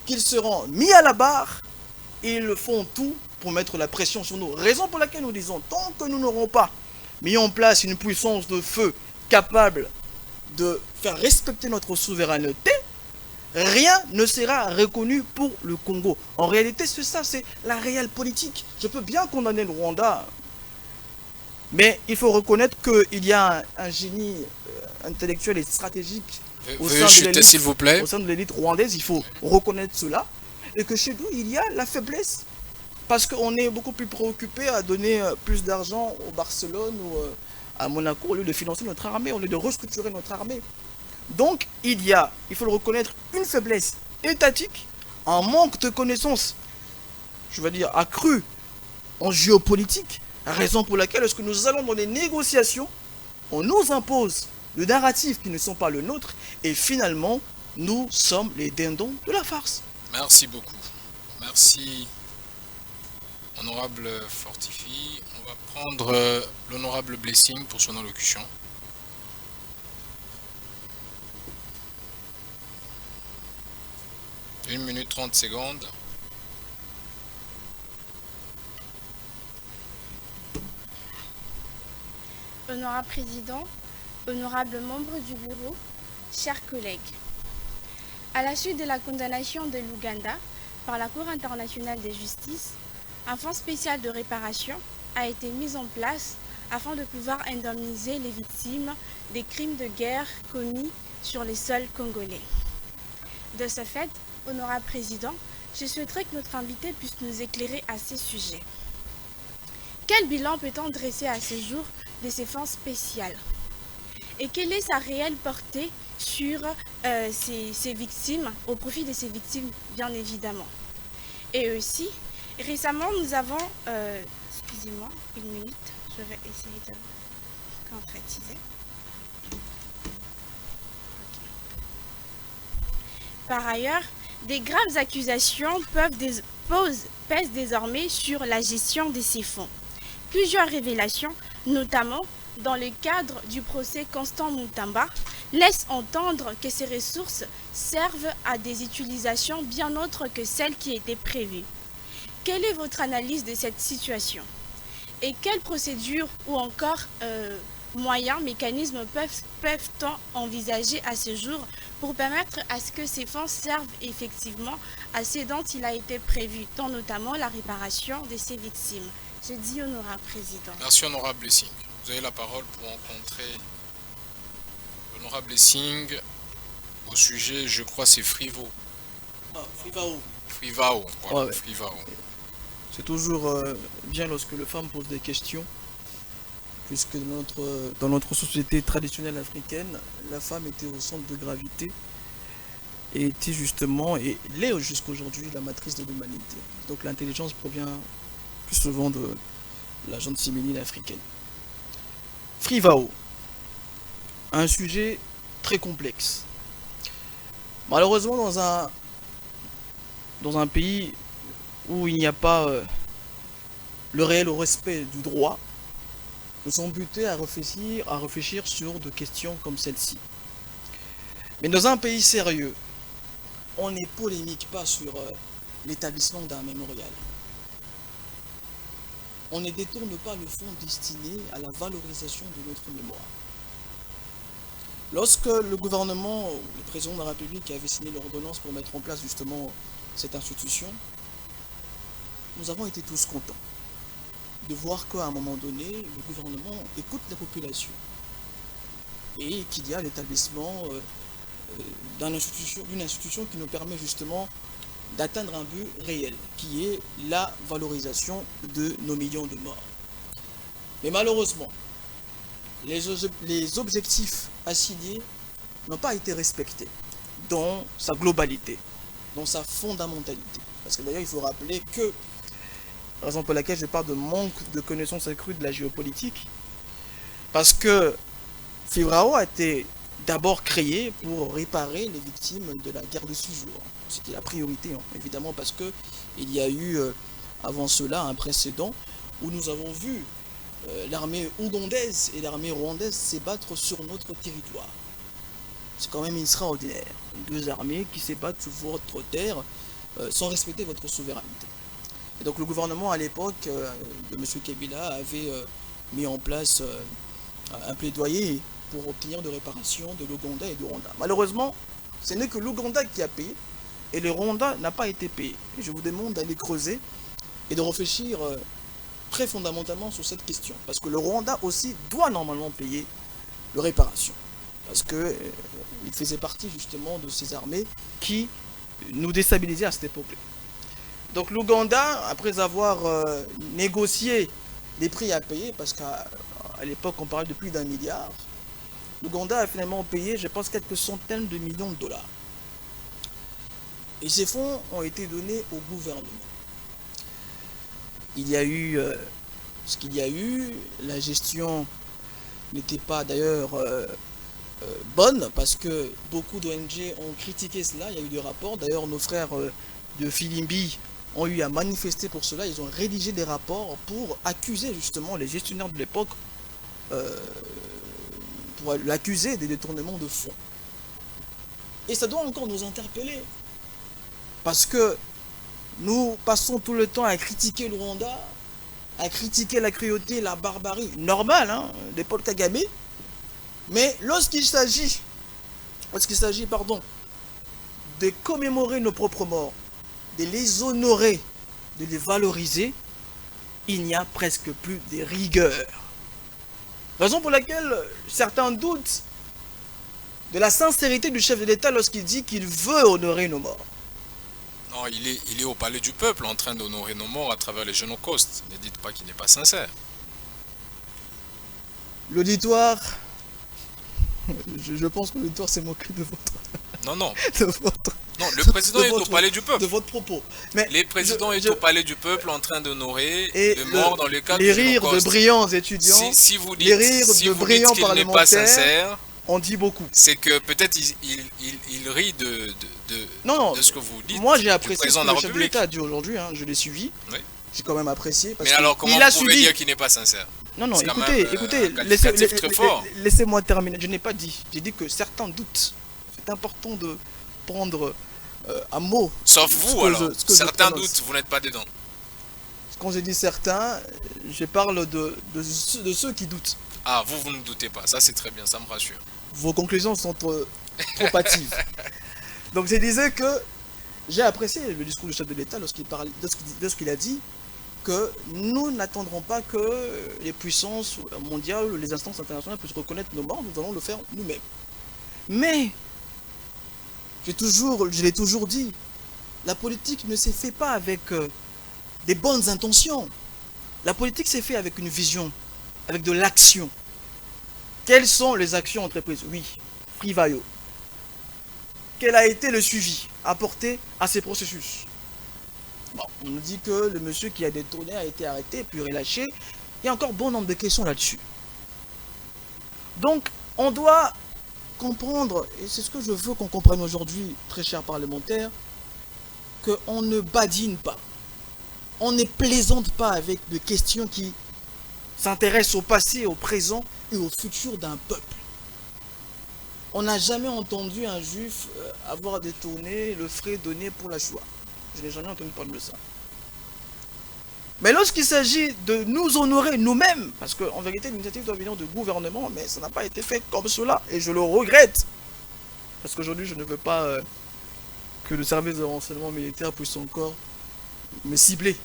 [SPEAKER 3] qu'ils seront mis à la barre, ils font tout pour mettre la pression sur nous. Raison pour laquelle nous disons, tant que nous n'aurons pas mis en place une puissance de feu capable de faire respecter notre souveraineté, rien ne sera reconnu pour le Congo. En réalité, c'est ça, c'est la réelle politique. Je peux bien condamner le Rwanda, mais il faut reconnaître qu'il y a un génie intellectuel et stratégique au sein de l'élite rwandaise. Il faut reconnaître cela. Et que chez nous, il y a la faiblesse. Parce qu'on est beaucoup plus préoccupé à donner plus d'argent au Barcelone ou à Monaco au lieu de financer notre armée, au lieu de restructurer notre armée. Donc, il faut le reconnaître, une faiblesse étatique, un manque de connaissances, je vais dire, accru en géopolitique, raison pour laquelle, lorsque nous allons dans des négociations, on nous impose des narratifs qui ne sont pas le nôtre, et finalement, nous sommes les dindons de la farce.
[SPEAKER 2] Merci beaucoup. Merci, honorable Fortifi. On va prendre l'honorable Blessing pour son allocution. 1 minute 30 secondes.
[SPEAKER 5] Honorable Président, honorables membres du bureau, chers collègues. À la suite de la condamnation de l'Ouganda par la Cour internationale de justice, un fonds spécial de réparation a été mis en place afin de pouvoir indemniser les victimes des crimes de guerre commis sur les sols congolais. De ce fait, honorable Président, je souhaiterais que notre invité puisse nous éclairer à ces sujets. Quel bilan peut-on dresser à ce jour de ces fonds spéciales? Et quelle est sa réelle portée sur ces victimes, au profit de ces victimes, bien évidemment? Et aussi, récemment, nous avons... excusez-moi, une minute, je vais essayer de concrétiser. Par ailleurs, des graves accusations pèsent désormais sur la gestion de ces fonds. Plusieurs révélations, notamment dans le cadre du procès Constant Mutamba, laissent entendre que ces ressources servent à des utilisations bien autres que celles qui étaient prévues. Quelle est votre analyse de cette situation? Et quelles procédures ou encore moyens, mécanismes peuvent-on envisager à ce jour pour permettre à ce que ces fonds servent effectivement à ce dont il a été prévu, tant notamment la réparation de ces victimes? Je dis honorable Président.
[SPEAKER 2] Merci, honorable Blessing. Vous avez la parole pour rencontrer l'honorable Blessing au sujet, je crois, c'est Frivo.
[SPEAKER 3] Ah, Frivao.
[SPEAKER 2] Frivao, voilà,
[SPEAKER 3] Ouais.
[SPEAKER 2] Frivao.
[SPEAKER 3] C'est toujours bien lorsque les femmes posent des questions, puisque dans notre société traditionnelle africaine, la femme était au centre de gravité et était justement, et l'est jusqu'aujourd'hui, la matrice de l'humanité. Donc l'intelligence provient plus souvent de la gente féminine africaine. Frivao, un sujet très complexe. Malheureusement, dans un pays où il n'y a pas le réel respect du droit, nous sommes butés à réfléchir sur des questions comme celle-ci. Mais dans un pays sérieux, on ne polémique pas sur l'établissement d'un mémorial. On ne détourne pas le fonds destiné à la valorisation de notre mémoire. Lorsque le gouvernement, le président de la République avait signé l'ordonnance pour mettre en place justement cette institution, nous avons été tous contents de voir qu'à un moment donné, le gouvernement écoute la population et qu'il y a l'établissement d'une institution qui nous permet justement d'atteindre un but réel, qui est la valorisation de nos millions de morts. Mais malheureusement, les objectifs assignés n'ont pas été respectés dans sa globalité, dans sa fondamentalité. Parce que d'ailleurs, il faut rappeler que, raison pour laquelle je parle de manque de connaissances accrues de la géopolitique, parce que Frivao a été d'abord créé pour réparer les victimes de la guerre de 6 jours. C'était la priorité, évidemment, parce que il y a eu avant cela un précédent où nous avons vu l'armée ougandaise et l'armée rwandaise s'ébattre sur notre territoire. C'est quand même extraordinaire. Deux armées qui s'ébattent sur votre terre sans respecter votre souveraineté. Et donc le gouvernement à l'époque de M. Kabila avait mis en place un plaidoyer pour obtenir de réparation de l'Ouganda et du Rwanda. Malheureusement, ce n'est que l'Ouganda qui a payé et le Rwanda n'a pas été payé. Et je vous demande d'aller creuser et de réfléchir très fondamentalement sur cette question. Parce que le Rwanda aussi doit normalement payer les réparations. Parce qu'il faisait partie justement de ces armées qui nous déstabilisaient à cette époque-là. Donc l'Ouganda, après avoir négocié les prix à payer, parce qu'à l'époque on parlait de plus d'1 milliard, l'Ouganda a finalement payé, je pense, quelques centaines de millions de dollars. Et ces fonds ont été donnés au gouvernement. Il y a eu ce qu'il y a eu, la gestion n'était pas d'ailleurs bonne, parce que beaucoup d'ONG ont critiqué cela, il y a eu des rapports, d'ailleurs nos frères de Filimbi ont eu à manifester pour cela, ils ont rédigé des rapports pour accuser justement les gestionnaires de l'époque, pour l'accuser des détournements de fonds. Et ça doit encore nous interpeller. Parce que nous passons tout le temps à critiquer le Rwanda, à critiquer la cruauté, la barbarie, normal, hein, des Paul Kagame. Mais lorsqu'il s'agit, de commémorer nos propres morts, de les honorer, de les valoriser, il n'y a presque plus de rigueur. Raison pour laquelle certains doutent de la sincérité du chef de l'État lorsqu'il dit qu'il veut honorer nos morts.
[SPEAKER 2] Non, il est au palais du peuple en train d'honorer nos morts à travers les génocaustes. Ne dites pas qu'il n'est pas sincère.
[SPEAKER 3] L'auditoire, je pense que l'auditoire s'est moqué de
[SPEAKER 2] Non, non.
[SPEAKER 3] votre,
[SPEAKER 2] Non, le président est au palais du
[SPEAKER 3] de
[SPEAKER 2] peuple.
[SPEAKER 3] votre propos. Mais
[SPEAKER 2] Le président est au palais du peuple en train d'honorer
[SPEAKER 3] et
[SPEAKER 2] les morts dans le cadre
[SPEAKER 3] les
[SPEAKER 2] du
[SPEAKER 3] rires de
[SPEAKER 2] Génocauste.
[SPEAKER 3] brillants étudiants,
[SPEAKER 2] Si vous dites,
[SPEAKER 3] les rires
[SPEAKER 2] si
[SPEAKER 3] de
[SPEAKER 2] vous dites
[SPEAKER 3] brillants
[SPEAKER 2] qu'il n'est pas
[SPEAKER 3] parlementaires,
[SPEAKER 2] sincère,
[SPEAKER 3] on dit beaucoup.
[SPEAKER 2] c'est que peut-être il rit de
[SPEAKER 3] Non,
[SPEAKER 2] ce que vous dites.
[SPEAKER 3] moi j'ai
[SPEAKER 2] du
[SPEAKER 3] apprécié ce
[SPEAKER 2] président
[SPEAKER 3] que
[SPEAKER 2] de la
[SPEAKER 3] le chef de
[SPEAKER 2] République.
[SPEAKER 3] l'État a dit aujourd'hui, hein, je l'ai suivi.
[SPEAKER 2] Oui.
[SPEAKER 3] J'ai quand même apprécié. Parce
[SPEAKER 2] Mais alors,
[SPEAKER 3] que
[SPEAKER 2] comment
[SPEAKER 3] il a
[SPEAKER 2] vous pouvez
[SPEAKER 3] suivi.
[SPEAKER 2] dire qu'il n'est pas sincère?
[SPEAKER 3] Non, non,
[SPEAKER 2] C'est quand
[SPEAKER 3] écoutez,
[SPEAKER 2] même,
[SPEAKER 3] écoutez,
[SPEAKER 2] un qualificatif très fort.
[SPEAKER 3] laissez-moi terminer. Je n'ai pas dit. J'ai dit que certains doutent. C'est important de prendre à mot.
[SPEAKER 2] Sauf
[SPEAKER 3] ce
[SPEAKER 2] vous
[SPEAKER 3] que
[SPEAKER 2] alors.
[SPEAKER 3] ce que je
[SPEAKER 2] Certains
[SPEAKER 3] prononce.
[SPEAKER 2] doutent, vous n'êtes pas dedans.
[SPEAKER 3] Quand je dis certains, je parle de ceux qui doutent.
[SPEAKER 2] Ah, vous ne doutez pas. Ça, c'est très bien, ça me rassure.
[SPEAKER 3] Vos conclusions sont trop hâtives. Donc je disais que j'ai apprécié le discours du chef de l'État lorsqu'il a dit que nous n'attendrons pas que les puissances mondiales, les instances internationales puissent reconnaître nos morts, nous allons le faire nous-mêmes. Mais, je l'ai toujours dit, la politique ne s'est fait pas avec des bonnes intentions. La politique s'est fait avec une vision, avec de l'action. Quelles sont les actions entreprises? Oui, Frivayo. Quel a été le suivi apporté à ces processus? Bon, on nous dit que le monsieur qui a détourné a été arrêté puis relâché. Il y a encore bon nombre de questions là-dessus. Donc, on doit comprendre, et c'est ce que je veux qu'on comprenne aujourd'hui, très chers parlementaires, qu'on ne badine pas. On ne plaisante pas avec des questions qui s'intéressent au passé, au présent et au futur d'un peuple. On n'a jamais entendu un juif avoir détourné le frais donné pour la Shoah. Je n'ai jamais entendu parler de ça. Mais lorsqu'il s'agit de nous honorer nous-mêmes, parce qu'en vérité l'initiative doit venir du gouvernement, mais ça n'a pas été fait comme cela, et je le regrette. Parce qu'aujourd'hui je ne veux pas que le service de renseignement militaire puisse encore me cibler.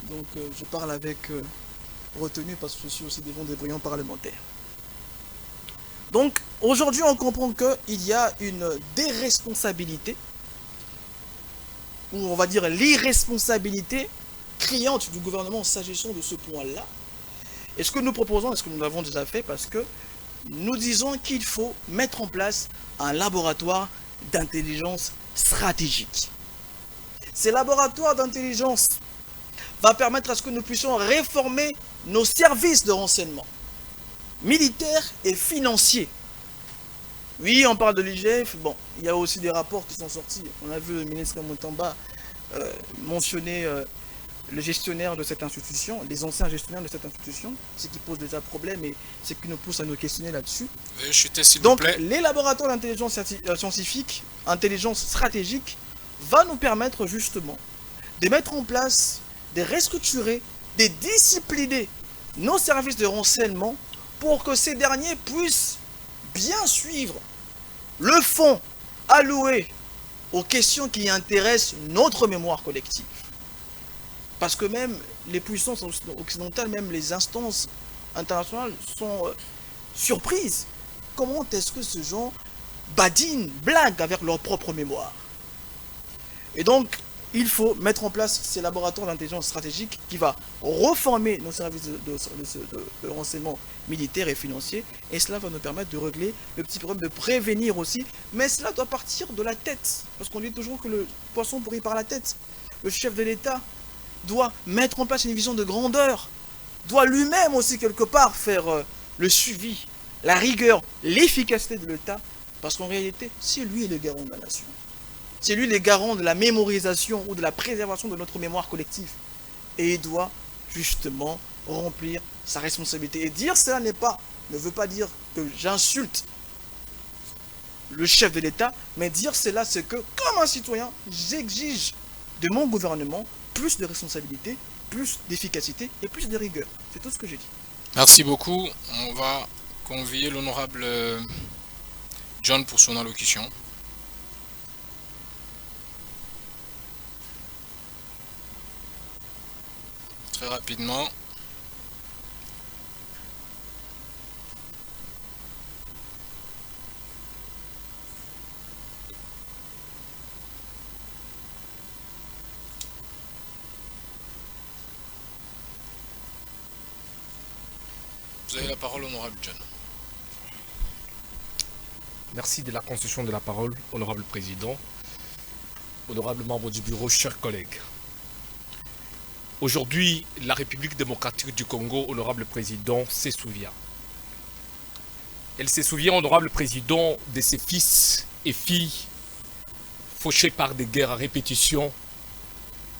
[SPEAKER 3] Donc je parle avec retenue parce que je suis aussi devant des brillants parlementaires. Donc aujourd'hui on comprend qu'il y a une déresponsabilité, ou on va dire l'irresponsabilité criante du gouvernement s'agissant de ce point-là. Et ce que nous proposons, et ce que nous l'avons déjà fait, parce que nous disons qu'il faut mettre en place un laboratoire d'intelligence stratégique. Ces laboratoires d'intelligence va permettre à ce que nous puissions réformer nos services de renseignement, militaires et financiers. Oui, on parle de l'IGF, bon, il y a aussi des rapports qui sont sortis. On a vu le ministre Moutamba mentionner le gestionnaire de cette institution, les anciens gestionnaires de cette institution, ce qui pose déjà problème et ce qui nous pousse à nous questionner là-dessus.
[SPEAKER 2] Veuillez chuter, s'il vous
[SPEAKER 3] Donc,
[SPEAKER 2] plaît.
[SPEAKER 3] les laboratoires d'intelligence scientifique, intelligence stratégique, va nous permettre justement de mettre en place, de restructurer, de discipliner nos services de renseignement pour que ces derniers puissent bien suivre le fonds alloué aux questions qui intéressent notre mémoire collective. Parce que même les puissances occidentales, même les instances internationales sont surprises. Comment est-ce que ces gens badinent, blaguent avec leur propre mémoire? Et donc, il faut mettre en place ces laboratoires d'intelligence stratégique qui va reformer nos services de renseignement militaire et financier. Et cela va nous permettre de régler le petit problème, de prévenir aussi. Mais cela doit partir de la tête. Parce qu'on dit toujours que le poisson pourrit par la tête. Le chef de l'État doit mettre en place une vision de grandeur, doit lui-même aussi quelque part faire le suivi, la rigueur, l'efficacité de l'État, parce qu'en réalité, c'est lui le garant de la nation. C'est lui le garant de la mémorisation ou de la préservation de notre mémoire collective. Et il doit justement remplir sa responsabilité. Et dire cela ne veut pas dire que j'insulte le chef de l'État, mais dire cela, c'est que, comme un citoyen, j'exige de mon gouvernement plus de responsabilité, plus d'efficacité et plus de rigueur. C'est tout ce que j'ai dit.
[SPEAKER 2] Merci beaucoup. On va convier l'honorable John pour son allocution. Très rapidement. Vous avez la parole, honorable John.
[SPEAKER 6] Merci de la concession de la parole, honorable président, honorable membre du bureau, chers collègues. Aujourd'hui, la République démocratique du Congo, honorable président, se souvient. Elle se souvient, honorable président, de ses fils et filles fauchés par des guerres à répétition.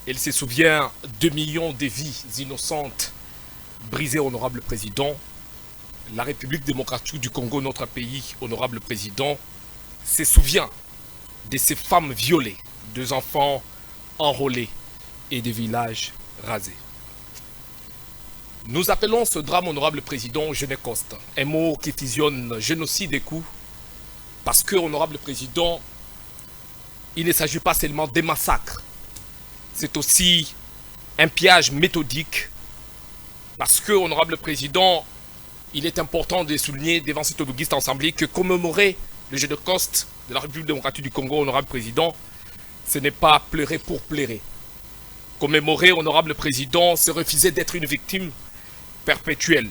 [SPEAKER 6] Elle se souvient de millions de vies innocentes brisées, honorable président. La République démocratique du Congo, notre pays, honorable président, se souvient de ces femmes violées, des enfants enrôlés et des villages rasés. Nous appelons ce drame, honorable président, Genècoste, un mot qui fusionne génocide et coup, parce que, honorable président, il ne s'agit pas seulement des massacres, c'est aussi un pillage méthodique, parce que, honorable président, il est important de souligner devant cette auguste assemblée que commémorer le Genècoste de la République démocratique du Congo, honorable président, ce n'est pas pleurer pour pleurer. Commémorer, honorable président, c'est refuser d'être une victime perpétuelle.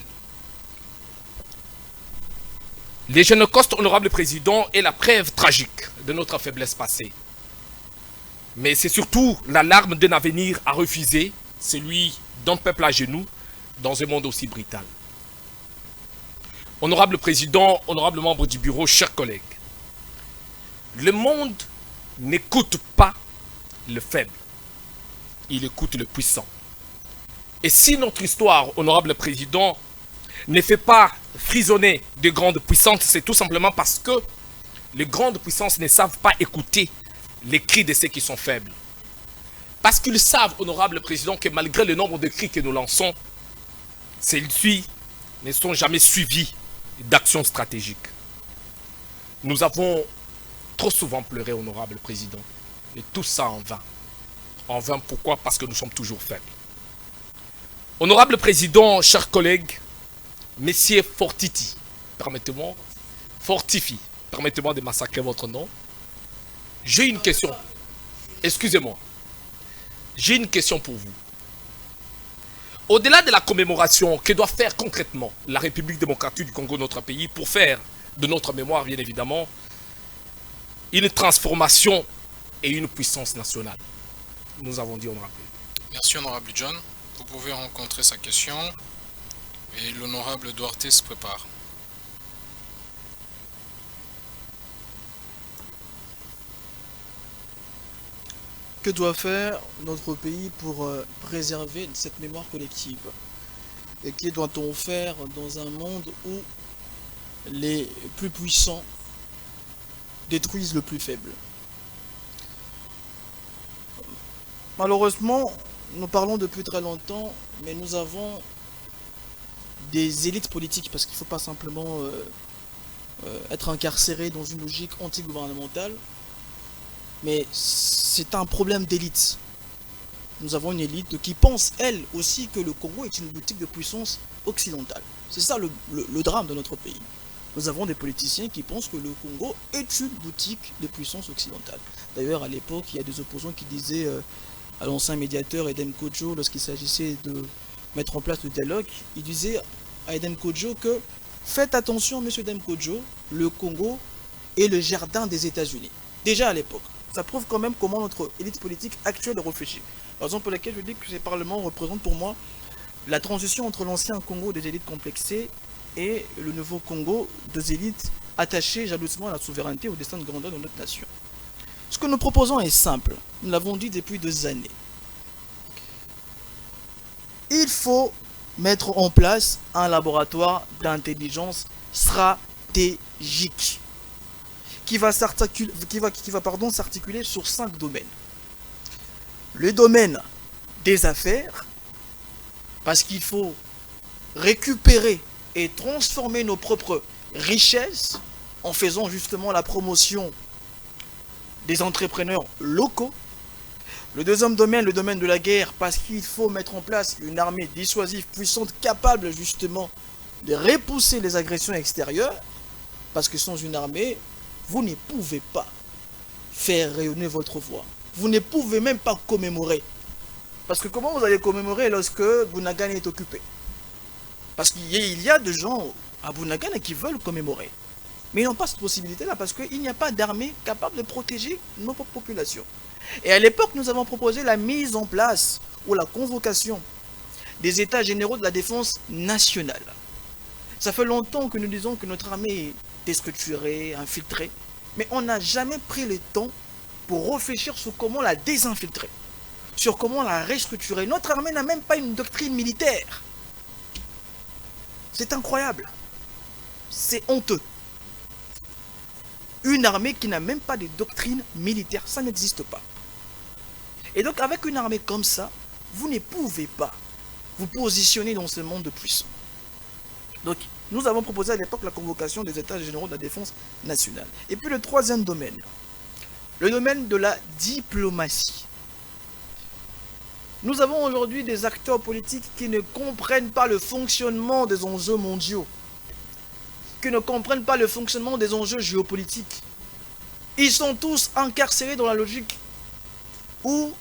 [SPEAKER 6] Les Genècostes, honorable président, est la preuve tragique de notre faiblesse passée. Mais c'est surtout l'alarme d'un avenir à refuser, celui d'un peuple à genoux, dans un monde aussi brutal. Honorable président, honorable membre du bureau, chers collègues, le monde n'écoute pas le faible, il écoute le puissant. Et si notre histoire, honorable président, ne fait pas frissonner de grandes puissances, c'est tout simplement parce que les grandes puissances ne savent pas écouter les cris de ceux qui sont faibles. Parce qu'ils savent, honorable président, que malgré le nombre de cris que nous lançons, celles-ci ne sont jamais suivies d'actions stratégiques. Nous avons trop souvent pleuré, honorable président, et tout ça en vain. En vain, pourquoi? Parce que nous sommes toujours faibles. Honorable président, chers collègues, messieurs Fortiti, permettez-moi, Fortifi, permettez-moi de massacrer votre nom. J'ai une question. Excusez-moi. J'ai une question pour vous. Au-delà de la commémoration, que doit faire concrètement la République démocratique du Congo, notre pays, pour faire de notre mémoire, bien évidemment, une transformation et une puissance nationale? Nous avons dit, honorable.
[SPEAKER 2] Merci, honorable John. Vous pouvez rencontrer sa question et l'honorable Duarte se prépare.
[SPEAKER 3] Que doit faire notre pays pour préserver cette mémoire collective? Et que doit-on faire dans un monde où les plus puissants détruisent le plus faible? Malheureusement, nous parlons depuis très longtemps, mais nous avons des élites politiques, parce qu'il ne faut pas simplement être incarcéré dans une logique anti-gouvernementale, mais c'est un problème d'élite. Nous avons une élite qui pense, elle aussi, que le Congo est une boutique de puissance occidentale. C'est ça le drame de notre pays. Nous avons des politiciens qui pensent que le Congo est une boutique de puissance occidentale. D'ailleurs, à l'époque, il y a des opposants qui disaient à l'ancien médiateur Eden Kodjo, lorsqu'il s'agissait de mettre en place le dialogue, il disait à Eden Kodjo que faites attention, monsieur Eden Kodjo, le Congo est le jardin des États-Unis. Déjà à l'époque. Ça prouve quand même comment notre élite politique actuelle réfléchit. Raison pour laquelle je dis que ces parlements représentent pour moi la transition entre l'ancien Congo des élites complexées et le nouveau Congo des élites attachées jalousement à la souveraineté et au destin de grandeur de notre nation. Ce que nous proposons est simple. Nous l'avons dit depuis 2 années. Il faut mettre en place un laboratoire d'intelligence stratégique qui va s'articuler sur 5 domaines. Le domaine des affaires, parce qu'il faut récupérer et transformer nos propres richesses en faisant justement la promotion des entrepreneurs locaux. Le deuxième domaine, le domaine de la guerre, parce qu'il faut mettre en place une armée dissuasive puissante, capable justement de repousser les agressions extérieures, parce que sans une armée, vous ne pouvez pas faire rayonner votre voix. Vous ne pouvez même pas commémorer. Parce que comment vous allez commémorer lorsque Bunagana est occupé? Parce qu'il y a des gens à Bunagana qui veulent commémorer. Mais ils n'ont pas cette possibilité-là parce qu'il n'y a pas d'armée capable de protéger nos populations. Et à l'époque, nous avons proposé la mise en place ou la convocation des États généraux de la défense nationale. Ça fait longtemps que nous disons que notre armée est déstructurée, infiltrée, mais on n'a jamais pris le temps pour réfléchir sur comment la désinfiltrer, sur comment la restructurer. Notre armée n'a même pas une doctrine militaire. C'est incroyable. C'est honteux. Une armée qui n'a même pas de doctrine militaire, ça n'existe pas. Et donc avec une armée comme ça, vous ne pouvez pas vous positionner dans ce monde de puissance. Donc nous avons proposé à l'époque la convocation des États généraux de la défense nationale. Et puis le troisième domaine, le domaine de la diplomatie. Nous avons aujourd'hui des acteurs politiques qui ne comprennent pas le fonctionnement des enjeux mondiaux, qui ne comprennent pas le fonctionnement des enjeux géopolitiques. Ils sont tous incarcérés dans la logique où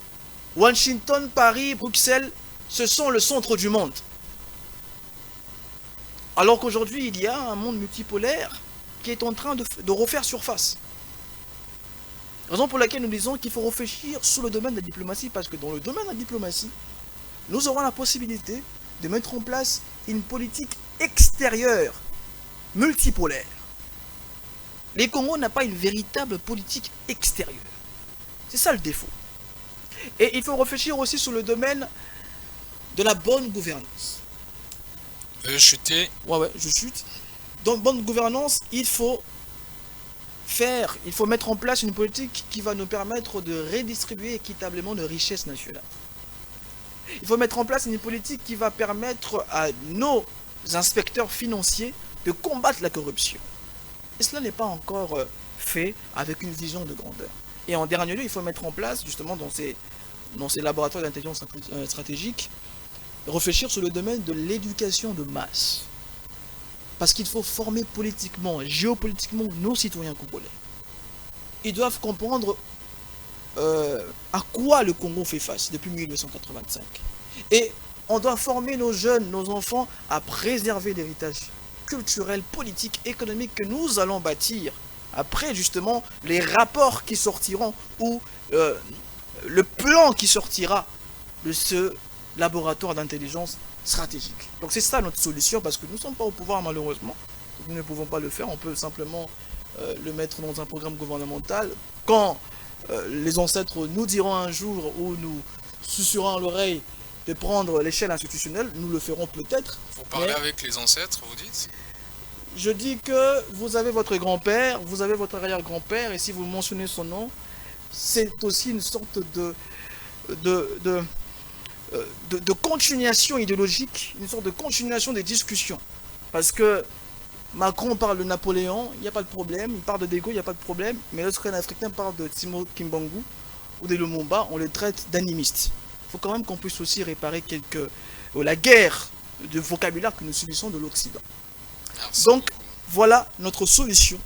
[SPEAKER 3] Washington, Paris, Bruxelles, ce sont le centre du monde. Alors qu'aujourd'hui, il y a un monde multipolaire qui est en train de refaire surface. Raison pour laquelle nous disons qu'il faut réfléchir sur le domaine de la diplomatie, parce que dans le domaine de la diplomatie, nous aurons la possibilité de mettre en place une politique extérieure, multipolaire. Les Congos n'ont pas une véritable politique extérieure. C'est ça le défaut. Et il faut réfléchir aussi sur le domaine de la bonne gouvernance.
[SPEAKER 2] Chuter.
[SPEAKER 3] Ouais, je chute. Dans bonne gouvernance, il faut mettre en place une politique qui va nous permettre de redistribuer équitablement nos richesses nationales. Il faut mettre en place une politique qui va permettre à nos inspecteurs financiers de combattre la corruption. Et cela n'est pas encore fait avec une vision de grandeur. Et en dernier lieu, il faut mettre en place, justement, dans ces laboratoires d'intelligence stratégique, réfléchir sur le domaine de l'éducation de masse. Parce qu'il faut former politiquement, géopolitiquement nos citoyens congolais. Ils doivent comprendre à quoi le Congo fait face depuis 1985. Et on doit former nos jeunes, nos enfants à préserver l'héritage culturel, politique, économique que nous allons bâtir après justement les rapports qui sortiront ou le plan qui sortira de ce laboratoire d'intelligence stratégique. Donc c'est ça notre solution, parce que nous ne sommes pas au pouvoir malheureusement, nous ne pouvons pas le faire, on peut simplement le mettre dans un programme gouvernemental. Quand les ancêtres nous diront un jour ou nous susurrons à l'oreille de prendre l'échelle institutionnelle, nous le ferons peut-être.
[SPEAKER 2] Vous parlez avec les ancêtres, vous dites?
[SPEAKER 3] Je dis que vous avez votre grand-père, vous avez votre arrière-grand-père, et si vous mentionnez son nom, c'est aussi une sorte de continuation idéologique, une sorte de continuation des discussions. Parce que Macron parle de Napoléon, il n'y a pas de problème, il parle de De Gaulle, il n'y a pas de problème, mais lorsqu'un Africain parle de Timo Kimbangu ou de Lumumba, on les traite d'animistes. Il faut quand même qu'on puisse aussi réparer la guerre de vocabulaire que nous subissons de l'Occident. Donc, voilà notre solution.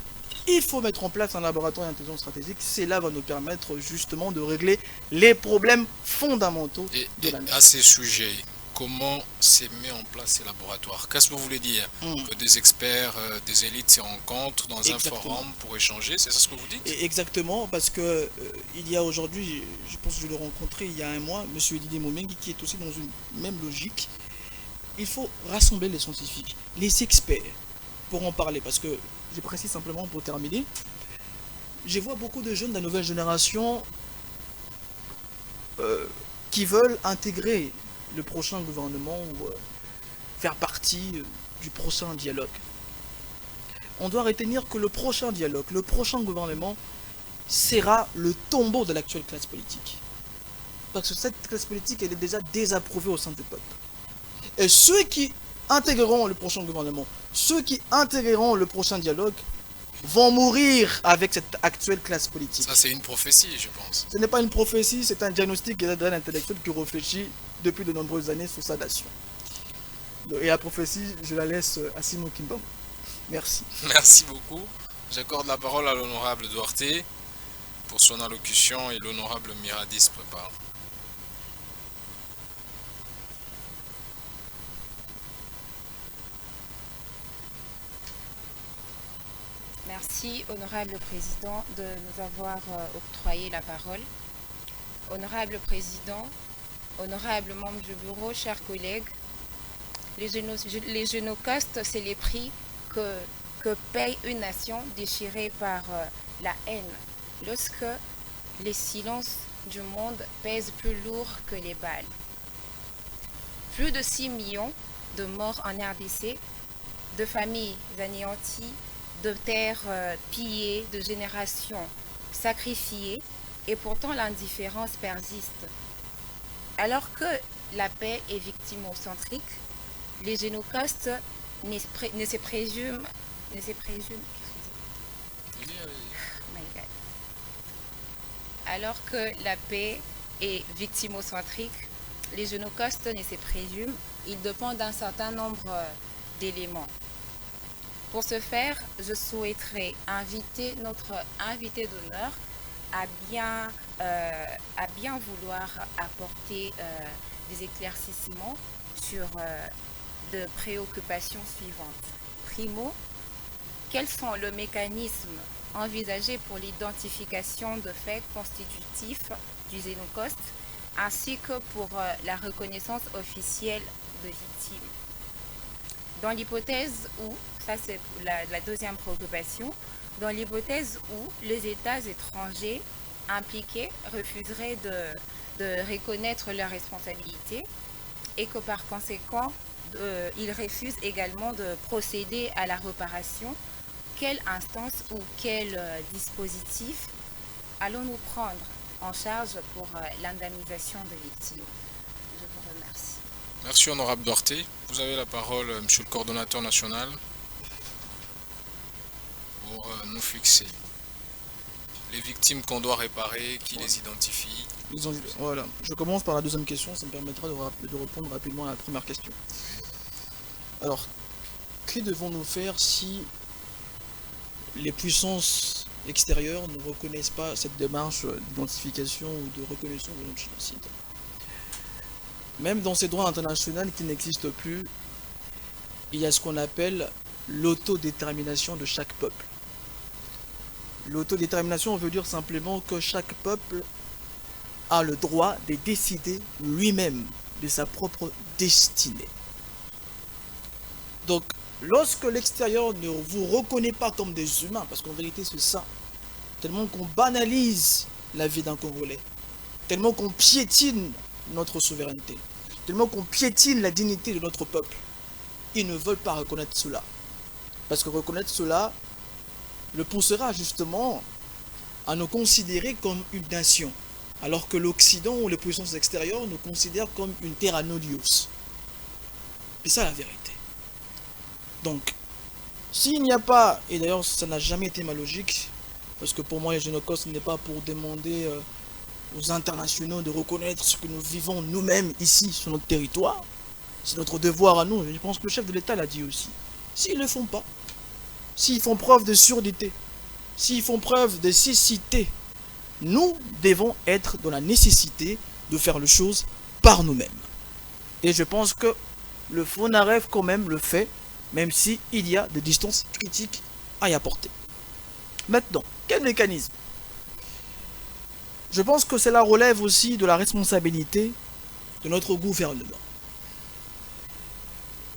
[SPEAKER 3] Il faut mettre en place un laboratoire d'intelligence stratégique. Cela va nous permettre justement de régler les problèmes fondamentaux de la nation.
[SPEAKER 2] À ces sujets, comment se met en place ces laboratoires? Qu'est-ce que vous voulez dire? Que des experts, des élites se rencontrent dans un forum pour échanger? C'est ça ce que vous dites?
[SPEAKER 3] Exactement, parce que il y a aujourd'hui, je pense que je l'ai rencontré il y a un mois, M. Didier Momengi, qui est aussi dans une même logique. Il faut rassembler les scientifiques, les experts, pour en parler, parce que, je précise simplement pour terminer, je vois beaucoup de jeunes de la nouvelle génération qui veulent intégrer le prochain gouvernement ou faire partie du prochain dialogue. on doit retenir que le prochain dialogue, le prochain gouvernement sera le tombeau de l'actuelle classe politique. Parce que cette classe politique, elle est déjà désapprouvée au sein du peuple. Et ceux qui intégreront le prochain gouvernement, ceux qui intégreront le prochain dialogue, vont mourir avec cette actuelle classe politique.
[SPEAKER 2] Ça, c'est une prophétie, je pense.
[SPEAKER 3] Ce n'est pas une prophétie, c'est un diagnostic d'un intellectuel qui réfléchit depuis de nombreuses années sur sa nation. Et la prophétie, je la laisse à Simon Kimbam. Merci.
[SPEAKER 2] Merci beaucoup. J'accorde la parole à l'honorable Duarte pour son allocution et l'honorable Miradi se prépare.
[SPEAKER 7] Merci, honorable président, de nous avoir octroyé la parole. Honorable président, honorable membre du bureau, chers collègues, les génocostes, c'est les prix que paye une nation déchirée par la haine, lorsque les silences du monde pèsent plus lourd que les balles. Plus de 6 millions de morts en RDC, de familles anéanties, de terres pillées, de générations sacrifiées, et pourtant l'indifférence persiste. Alors que la paix est victimocentrique, les génocostes ne se présument alors que la paix est victimocentrique, les génocostes ne se présument, ils dépendent d'un certain nombre d'éléments. Pour ce faire, je souhaiterais inviter notre invité d'honneur à bien vouloir apporter des éclaircissements sur de préoccupations suivantes. Primo, quels sont les mécanismes envisagés pour l'identification de faits constitutifs du génocide ainsi que pour la reconnaissance officielle de victimes? Dans l'hypothèse où, ça c'est la deuxième préoccupation, dans l'hypothèse où les États étrangers impliqués refuseraient de reconnaître leurs responsabilités et que par conséquent, ils refusent également de procéder à la réparation, quelle instance ou quel dispositif allons-nous prendre en charge pour l'indemnisation des victimes? Je vous remercie.
[SPEAKER 2] Merci, honorable Duarte. Vous avez la parole, monsieur le coordonnateur national, pour nous fixer les victimes qu'on doit réparer, qui les identifie.
[SPEAKER 3] Voilà. Je commence par la deuxième question, ça me permettra de répondre rapidement à la première question. Alors, que devons-nous faire si les puissances extérieures ne reconnaissent pas cette démarche d'identification ou de reconnaissance de notre génocide? Même dans ces droits internationaux qui n'existent plus, il y a ce qu'on appelle l'autodétermination de chaque peuple. L'autodétermination veut dire simplement que chaque peuple a le droit de décider lui-même de sa propre destinée. Donc, lorsque l'extérieur ne vous reconnaît pas comme des humains, parce qu'en vérité c'est ça, tellement qu'on banalise la vie d'un Congolais, tellement qu'on piétine notre souveraineté, tellement qu'on piétine la dignité de notre peuple, ils ne veulent pas reconnaître cela. Parce que reconnaître cela le poussera justement à nous considérer comme une nation, alors que l'Occident ou les puissances extérieures nous considèrent comme une terra nullius. C'est ça la vérité. Donc, s'il n'y a pas, et d'ailleurs ça n'a jamais été ma logique, parce que pour moi les génocostes n'est pas pour demander aux internationaux de reconnaître ce que nous vivons nous-mêmes ici sur notre territoire, c'est notre devoir à nous, je pense que le chef de l'État l'a dit aussi. S'ils ne le font pas, s'ils font preuve de surdité, s'ils font preuve de cécité, nous devons être dans la nécessité de faire les choses par nous-mêmes. Et je pense que le FONAREF quand même le fait, même s'il y a des distances critiques à y apporter. Maintenant, quel mécanisme? Je pense que cela relève aussi de la responsabilité de notre gouvernement.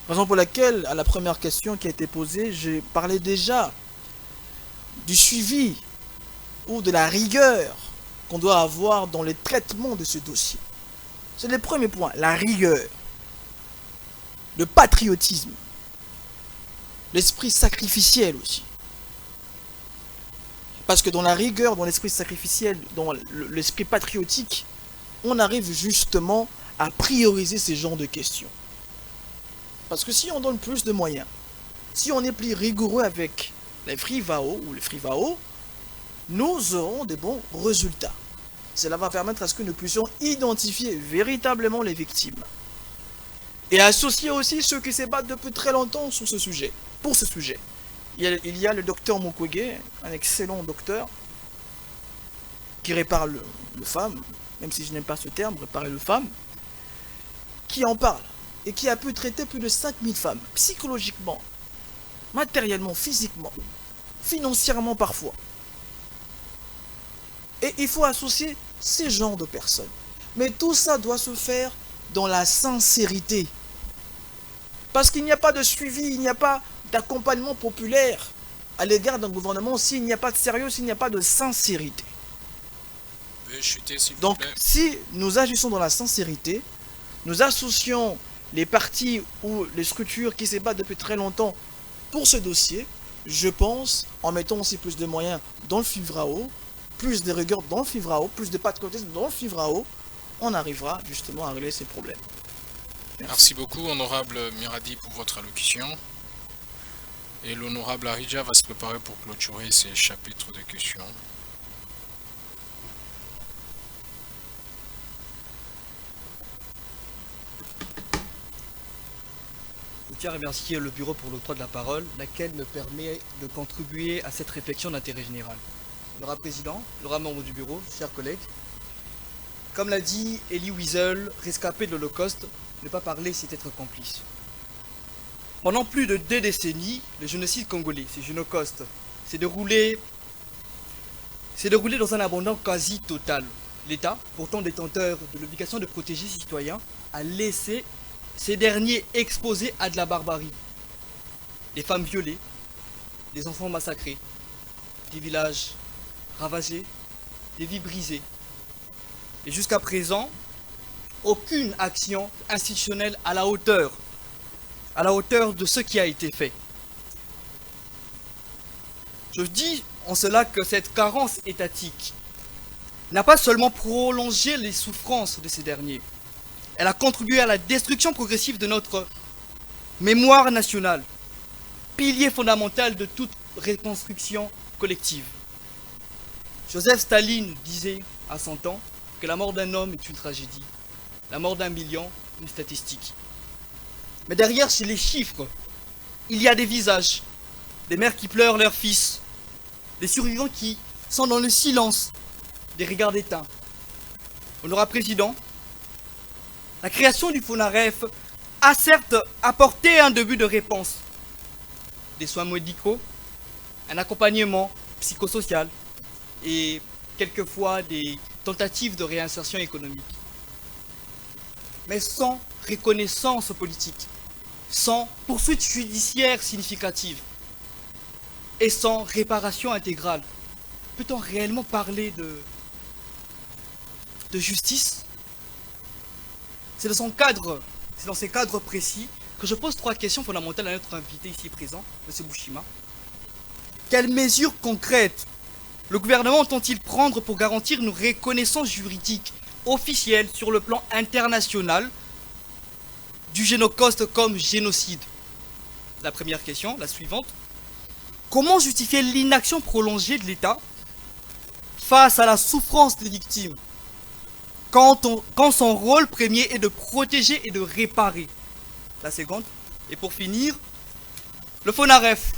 [SPEAKER 3] Raison pour laquelle, à la première question qui a été posée, j'ai parlé déjà du suivi ou de la rigueur qu'on doit avoir dans le traitement de ce dossier. C'est le premier point, la rigueur, le patriotisme, l'esprit sacrificiel aussi. Parce que dans la rigueur, dans l'esprit sacrificiel, dans l'esprit patriotique, on arrive justement à prioriser ces genres de questions. Parce que si on donne plus de moyens, si on est plus rigoureux avec les FRIVAO ou les FRIVAO, nous aurons des bons résultats. Cela va permettre à ce que nous puissions identifier véritablement les victimes. Et associer aussi ceux qui se battent depuis très longtemps sur ce sujet, pour ce sujet. Il y a le docteur Mukwege, un excellent docteur, qui répare le femme, même si je n'aime pas ce terme, réparer le femme, qui en parle et qui a pu traiter plus de 5000 femmes, psychologiquement, matériellement, physiquement, financièrement parfois. Et il faut associer ces genres de personnes. Mais tout ça doit se faire dans la sincérité. Parce qu'il n'y a pas de suivi, il n'y a pas d'accompagnement populaire à l'égard d'un gouvernement s'il n'y a pas de sérieux, s'il n'y a pas de sincérité.
[SPEAKER 2] Veuillez chuter, s'il vous
[SPEAKER 3] Donc,
[SPEAKER 2] plaît.
[SPEAKER 3] si nous agissons dans la sincérité, nous associons les partis ou les structures qui se battent depuis très longtemps pour ce dossier, je pense, en mettant aussi plus de moyens dans le FIVRAO, plus de rigueur dans le FIVRAO, plus de patriotisme dans le FIVRAO, on arrivera justement à régler ces problèmes.
[SPEAKER 2] Merci beaucoup, honorable Miradi, pour votre allocution. Et l'honorable Aridja va se préparer pour clôturer ces chapitres de questions.
[SPEAKER 8] Je tiens à remercier le bureau pour l'octroi de la parole, laquelle me permet de contribuer à cette réflexion d'intérêt général. L'honorable président, l'honorable membre du bureau, chers collègues, comme l'a dit Elie Wiesel, rescapé de l'Holocauste, ne pas parler c'est être complice. Pendant plus de 2 décennies, le génocide congolais, ce génocauste, s'est déroulé dans un abandon quasi total. L'État, pourtant détenteur de l'obligation de protéger ses citoyens, a laissé ces derniers exposés à de la barbarie. Des femmes violées, des enfants massacrés, des villages ravagés, des vies brisées. Et jusqu'à présent, aucune action institutionnelle à la hauteur de ce qui a été fait. Je dis en cela que cette carence étatique n'a pas seulement prolongé les souffrances de ces derniers, elle a contribué à la destruction progressive de notre mémoire nationale, pilier fondamental de toute reconstruction collective. Joseph Staline disait à 100 ans que la mort d'un homme est une tragédie, la mort d'un million, une statistique. Mais derrière, chez les chiffres, il y a des visages, des mères qui pleurent leurs fils, des survivants qui sont dans le silence, des regards éteints. Honorable Président, la création du FONAREF a certes apporté un début de réponse, des soins médicaux, un accompagnement psychosocial et quelquefois des tentatives de réinsertion économique. Mais sans reconnaissance politique, sans poursuite judiciaire significative et sans réparation intégrale, peut-on réellement parler de justice? C'est dans ces cadres précis que je pose 3 questions fondamentales à notre invité ici présent, M. Bouchima. Quelles mesures concrètes le gouvernement entend-il prendre pour garantir une reconnaissance juridique officielle sur le plan international du Génocauste comme génocide? La première question, la suivante. Comment justifier l'inaction prolongée de l'État face à la souffrance des victimes quand son rôle premier est de protéger et de réparer? La seconde. Et pour finir, le FONAREF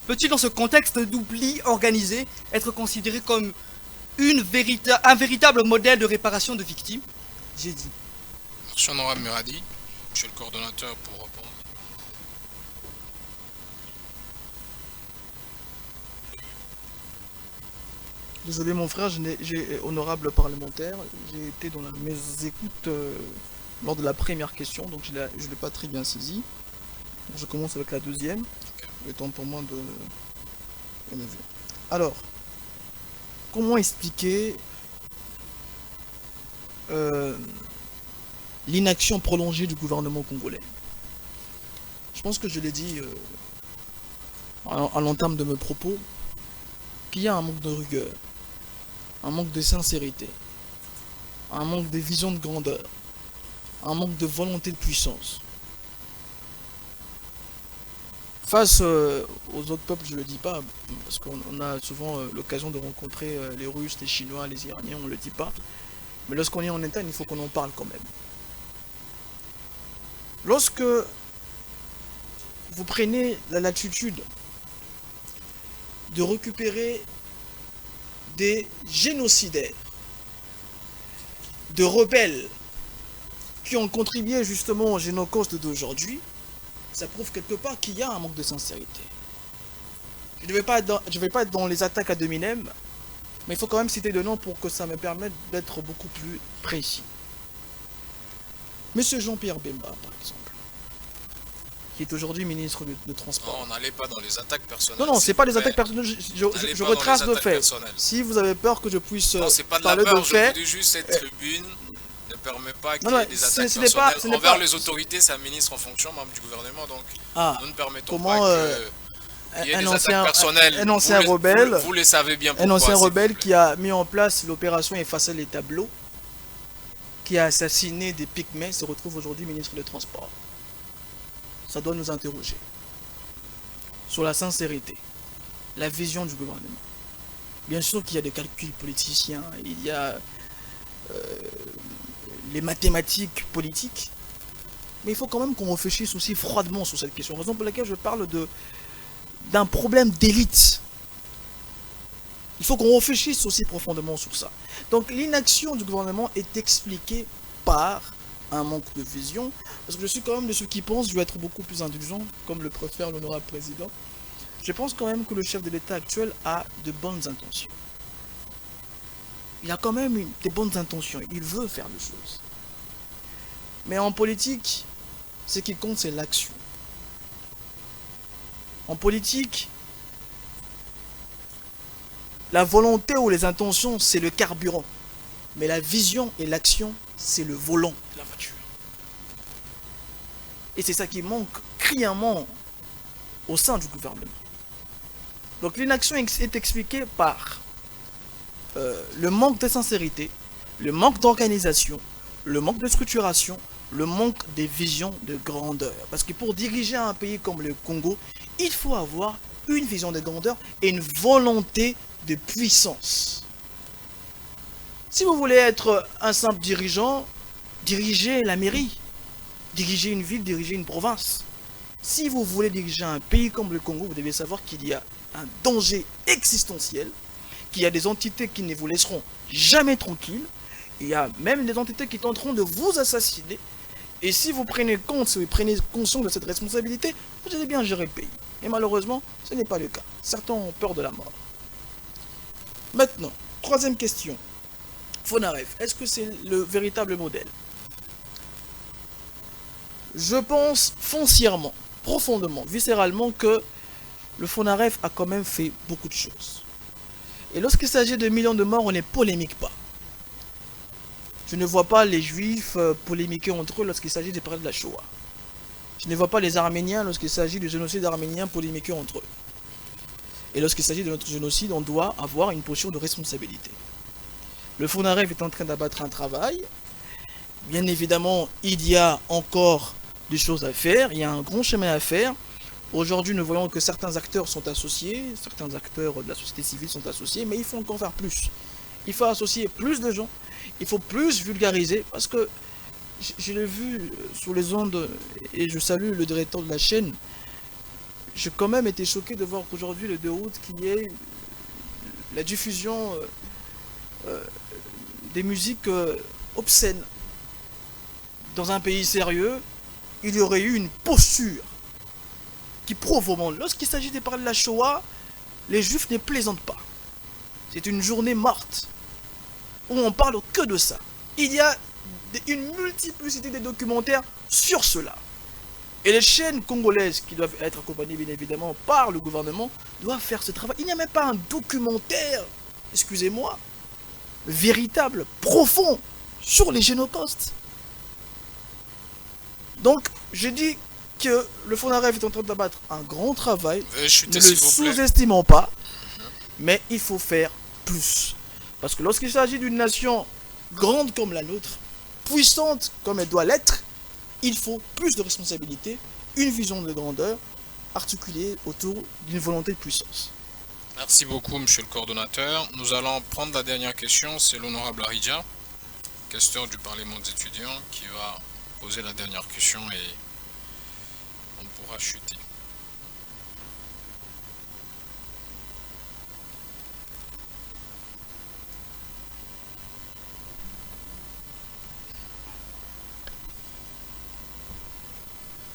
[SPEAKER 8] peut-il dans ce contexte d'oubli organisé être considéré comme un véritable modèle de réparation de victimes? J'ai dit.
[SPEAKER 2] Merci honorable Miradi. Monsieur le coordonnateur pour répondre.
[SPEAKER 3] Désolé mon frère, honorable parlementaire, j'ai été dans mes écoutes lors de la première question, donc je ne l'ai pas très bien saisi. Je commence avec la deuxième, le temps pour moi de... Alors, comment expliquer l'inaction prolongée du gouvernement congolais? Je pense que je l'ai dit à l'entame de mes propos. qu'il y a un manque de rigueur, un manque de sincérité, un manque de vision de grandeur, un manque de volonté de puissance. Face aux autres peuples, je ne le dis pas, parce qu'on a souvent l'occasion de rencontrer les Russes, les Chinois, les Iraniens, on ne le dit pas. Mais lorsqu'on est en Inde, il faut qu'on en parle quand même. Lorsque vous prenez la latitude de récupérer des génocidaires, de rebelles qui ont contribué justement au génocide d'aujourd'hui, ça prouve quelque part qu'il y a un manque de sincérité. Je ne vais pas être dans les attaques à dominem, mais il faut quand même citer de noms pour que ça me permette d'être beaucoup plus précis. Monsieur Jean-Pierre Bemba, par exemple, qui est aujourd'hui ministre de Transport.
[SPEAKER 2] Non, on n'allait pas dans les attaques personnelles.
[SPEAKER 3] Non, c'est pas des attaques personnelles, je retrace de faits. Si vous avez peur que je puisse parler de faits...
[SPEAKER 2] Je vous dis juste cette tribune ne permet pas qu'il y ait des attaques personnelles envers les autorités, c'est un ministre en fonction, membre du gouvernement, donc nous ne permettons pas qu'il y ait des attaques personnelles.
[SPEAKER 3] Un ancien rebelle,
[SPEAKER 2] vous le savez bien pourquoi.
[SPEAKER 3] Un ancien rebelle qui a mis en place l'opération Effacer les tableaux, qui a assassiné des pygmées, se retrouve aujourd'hui ministre des Transports. Ça doit nous interroger sur la sincérité, la vision du gouvernement. Bien sûr qu'il y a des calculs politiciens, il y a les mathématiques politiques, mais il faut quand même qu'on réfléchisse aussi froidement sur cette question. Raison pour laquelle je parle d'un problème d'élite. Il faut qu'on réfléchisse aussi profondément sur ça. Donc l'inaction du gouvernement est expliquée par un manque de vision, parce que je suis quand même de ceux qui pensent, je vais être beaucoup plus indulgent, comme le préfère l'honorable président. Je pense quand même que le chef de l'État actuel a de bonnes intentions. Il a quand même des bonnes intentions, il veut faire des choses. Mais en politique, ce qui compte, c'est l'action. En politique, la volonté ou les intentions, c'est le carburant. Mais la vision et l'action, c'est le volant de la voiture. Et c'est ça qui manque criamment au sein du gouvernement. Donc l'inaction est expliquée par le manque de sincérité, le manque d'organisation, le manque de structuration, le manque de vision de grandeur. Parce que pour diriger un pays comme le Congo, il faut avoir une vision de grandeur et une volonté de puissance. Si vous voulez être un simple dirigeant, dirigez la mairie, dirigez une ville, dirigez une province. Si vous voulez diriger un pays comme le Congo, vous devez savoir qu'il y a un danger existentiel, qu'il y a des entités qui ne vous laisseront jamais tranquille, il y a même des entités qui tenteront de vous assassiner. Et si vous prenez compte, si vous prenez conscience de cette responsabilité, vous allez bien gérer le pays. Et malheureusement, ce n'est pas le cas. Certains ont peur de la mort. Maintenant, troisième question. Fonaref, est-ce que c'est le véritable modèle? Je pense foncièrement, profondément, viscéralement que le Fonaref a quand même fait beaucoup de choses. Et lorsqu'il s'agit de millions de morts, on ne polémique pas. Je ne vois pas les Juifs polémiquer entre eux lorsqu'il s'agit de parler de la Shoah. Je ne vois pas les Arméniens lorsqu'il s'agit du génocide arménien polémiquer entre eux. Et lorsqu'il s'agit de notre génocide, on doit avoir une posture de responsabilité. Le Fonaref est en train d'abattre un travail. Bien évidemment, il y a encore des choses à faire. Il y a un grand chemin à faire. Aujourd'hui, nous voyons que certains acteurs sont associés. Certains acteurs de la société civile sont associés. Mais il faut encore faire plus. Il faut associer plus de gens. Il faut plus vulgariser. Parce que je l'ai vu sur les ondes. Et je salue le directeur de la chaîne. J'ai quand même été choqué de voir qu'aujourd'hui, le 2 août, qu'il y ait la diffusion des musiques obscènes. Dans un pays sérieux, il y aurait eu une posture qui prouve au monde. Lorsqu'il s'agit de parler de la Shoah, les Juifs ne plaisantent pas. C'est une journée morte où on parle que de ça. Il y a une multiplicité de documentaires sur cela. Et les chaînes congolaises, qui doivent être accompagnées bien évidemment par le gouvernement, doivent faire ce travail. Il n'y a même pas un documentaire, excusez-moi, véritable, profond, sur les génocosts. Donc, je dis que le Fonaref est en train d'abattre un grand travail. Ne le sous-estimons pas. Mais il faut faire plus. Parce que lorsqu'il s'agit d'une nation grande comme la nôtre, puissante comme elle doit l'être, il faut plus de responsabilités, une vision de grandeur articulée autour d'une volonté de puissance.
[SPEAKER 2] Merci beaucoup, monsieur le coordonnateur. Nous allons prendre la dernière question. C'est l'honorable Aridja, questeur du Parlement des étudiants, qui va poser la dernière question et on pourra chuter.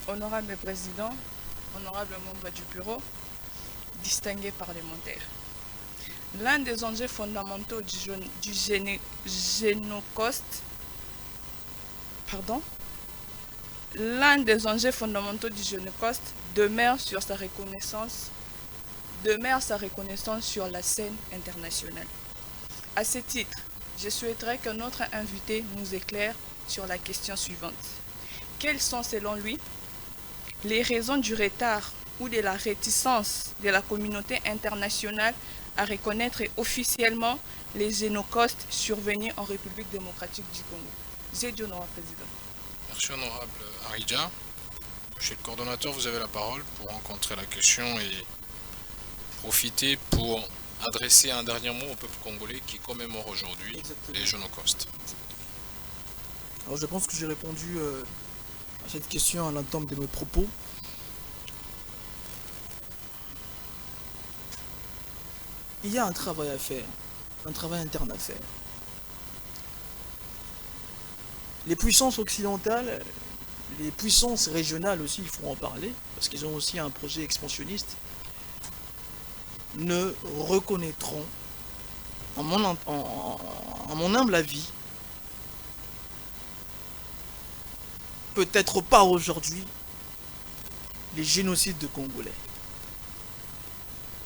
[SPEAKER 9] Honorable Président, honorable membre du bureau, distingués parlementaires. L'un des enjeux fondamentaux du Génocost, demeure sa reconnaissance sur la scène internationale. À ce titre, je souhaiterais que notre invité nous éclaire sur la question suivante. Quelles sont, selon lui, les raisons du retard ou de la réticence de la communauté internationale à reconnaître officiellement les génocides survenus en République démocratique du Congo? J'ai dit honorable président.
[SPEAKER 2] Merci honorable Aridja. Monsieur le coordonnateur, vous avez la parole pour rencontrer la question et profiter pour adresser un dernier mot au peuple congolais qui commémore aujourd'hui les génocides.
[SPEAKER 3] Alors je pense que j'ai répondu à cette question à l'entame de mes propos. Il y a un travail à faire, un travail interne à faire. Les puissances occidentales, les puissances régionales aussi, il faut en parler, parce qu'ils ont aussi un projet expansionniste, ne reconnaîtront, à mon humble avis, peut-être pas aujourd'hui, les génocides de Congolais.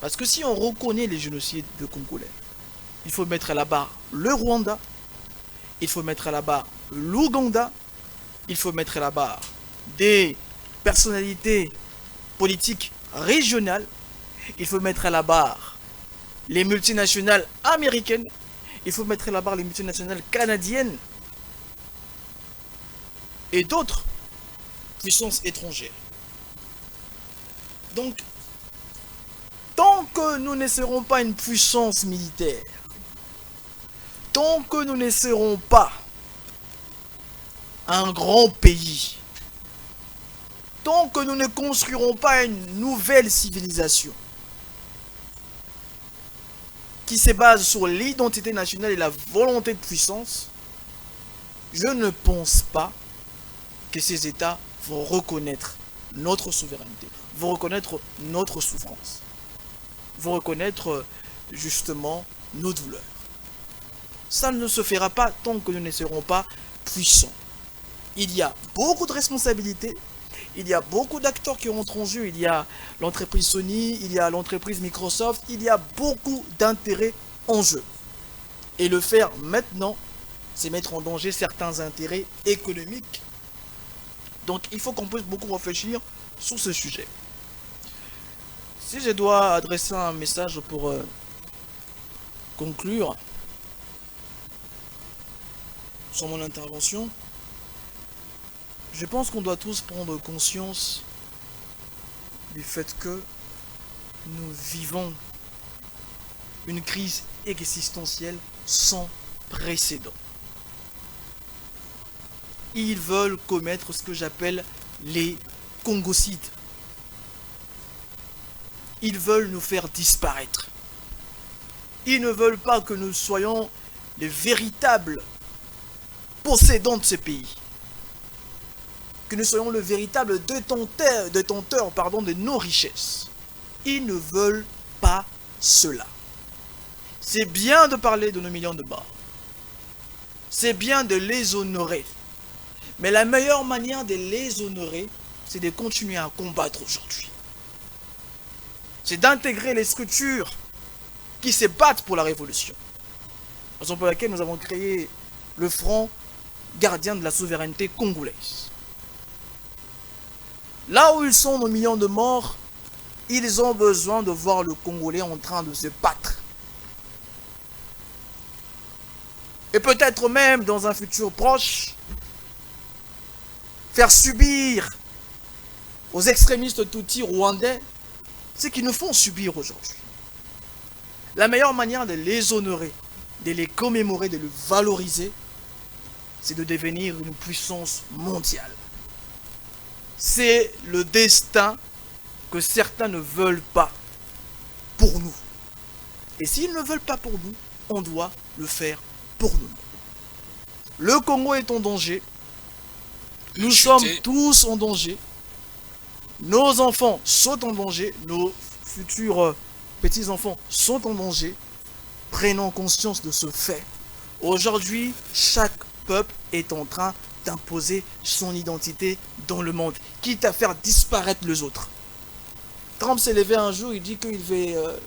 [SPEAKER 3] Parce que si on reconnaît les génocides de Congolais, il faut mettre à la barre le Rwanda, il faut mettre à la barre l'Ouganda, il faut mettre à la barre des personnalités politiques régionales, il faut mettre à la barre les multinationales américaines, il faut mettre à la barre les multinationales canadiennes et d'autres puissances étrangères. Donc, tant que nous ne serons pas une puissance militaire, tant que nous ne serons pas un grand pays, tant que nous ne construirons pas une nouvelle civilisation qui se base sur l'identité nationale et la volonté de puissance, je ne pense pas que ces États vont reconnaître notre souveraineté, vont reconnaître notre souffrance, vont reconnaître justement nos douleurs. Ça ne se fera pas tant que nous ne serons pas puissants. Il y a beaucoup de responsabilités, il y a beaucoup d'acteurs qui rentrent en jeu, il y a l'entreprise Sony, il y a l'entreprise Microsoft, il y a beaucoup d'intérêts en jeu. Et le faire maintenant, c'est mettre en danger certains intérêts économiques. Donc il faut qu'on puisse beaucoup réfléchir sur ce sujet. Si je dois adresser un message pour conclure sur mon intervention, je pense qu'on doit tous prendre conscience du fait que nous vivons une crise existentielle sans précédent. Ils veulent commettre ce que j'appelle les congocides. Ils veulent nous faire disparaître. Ils ne veulent pas que nous soyons les véritables possédants de ce pays. Que nous soyons le véritable détenteur de nos richesses. Ils ne veulent pas cela. C'est bien de parler de nos millions de morts. C'est bien de les honorer. Mais la meilleure manière de les honorer, c'est de continuer à combattre aujourd'hui. C'est d'intégrer les structures qui se battent pour la révolution. Raison pour laquelle nous avons créé le Front gardien de la souveraineté congolaise. Là où ils sont nos millions de morts, ils ont besoin de voir le Congolais en train de se battre et peut-être même dans un futur proche, faire subir aux extrémistes Tutsis rwandais ce qu'ils nous font subir aujourd'hui. La meilleure manière de les honorer, de les commémorer, de les valoriser, c'est de devenir une puissance mondiale. C'est le destin que certains ne veulent pas pour nous. Et s'ils ne veulent pas pour nous, on doit le faire pour nous. Le Congo est en danger. Nous sommes tous en danger. Nos enfants sont en danger. Nos futurs petits-enfants sont en danger. Prenons conscience de ce fait. Aujourd'hui, chaque peuple est en train d'imposer son identité dans le monde, quitte à faire disparaître les autres. Trump s'est levé un jour, il dit qu'il veut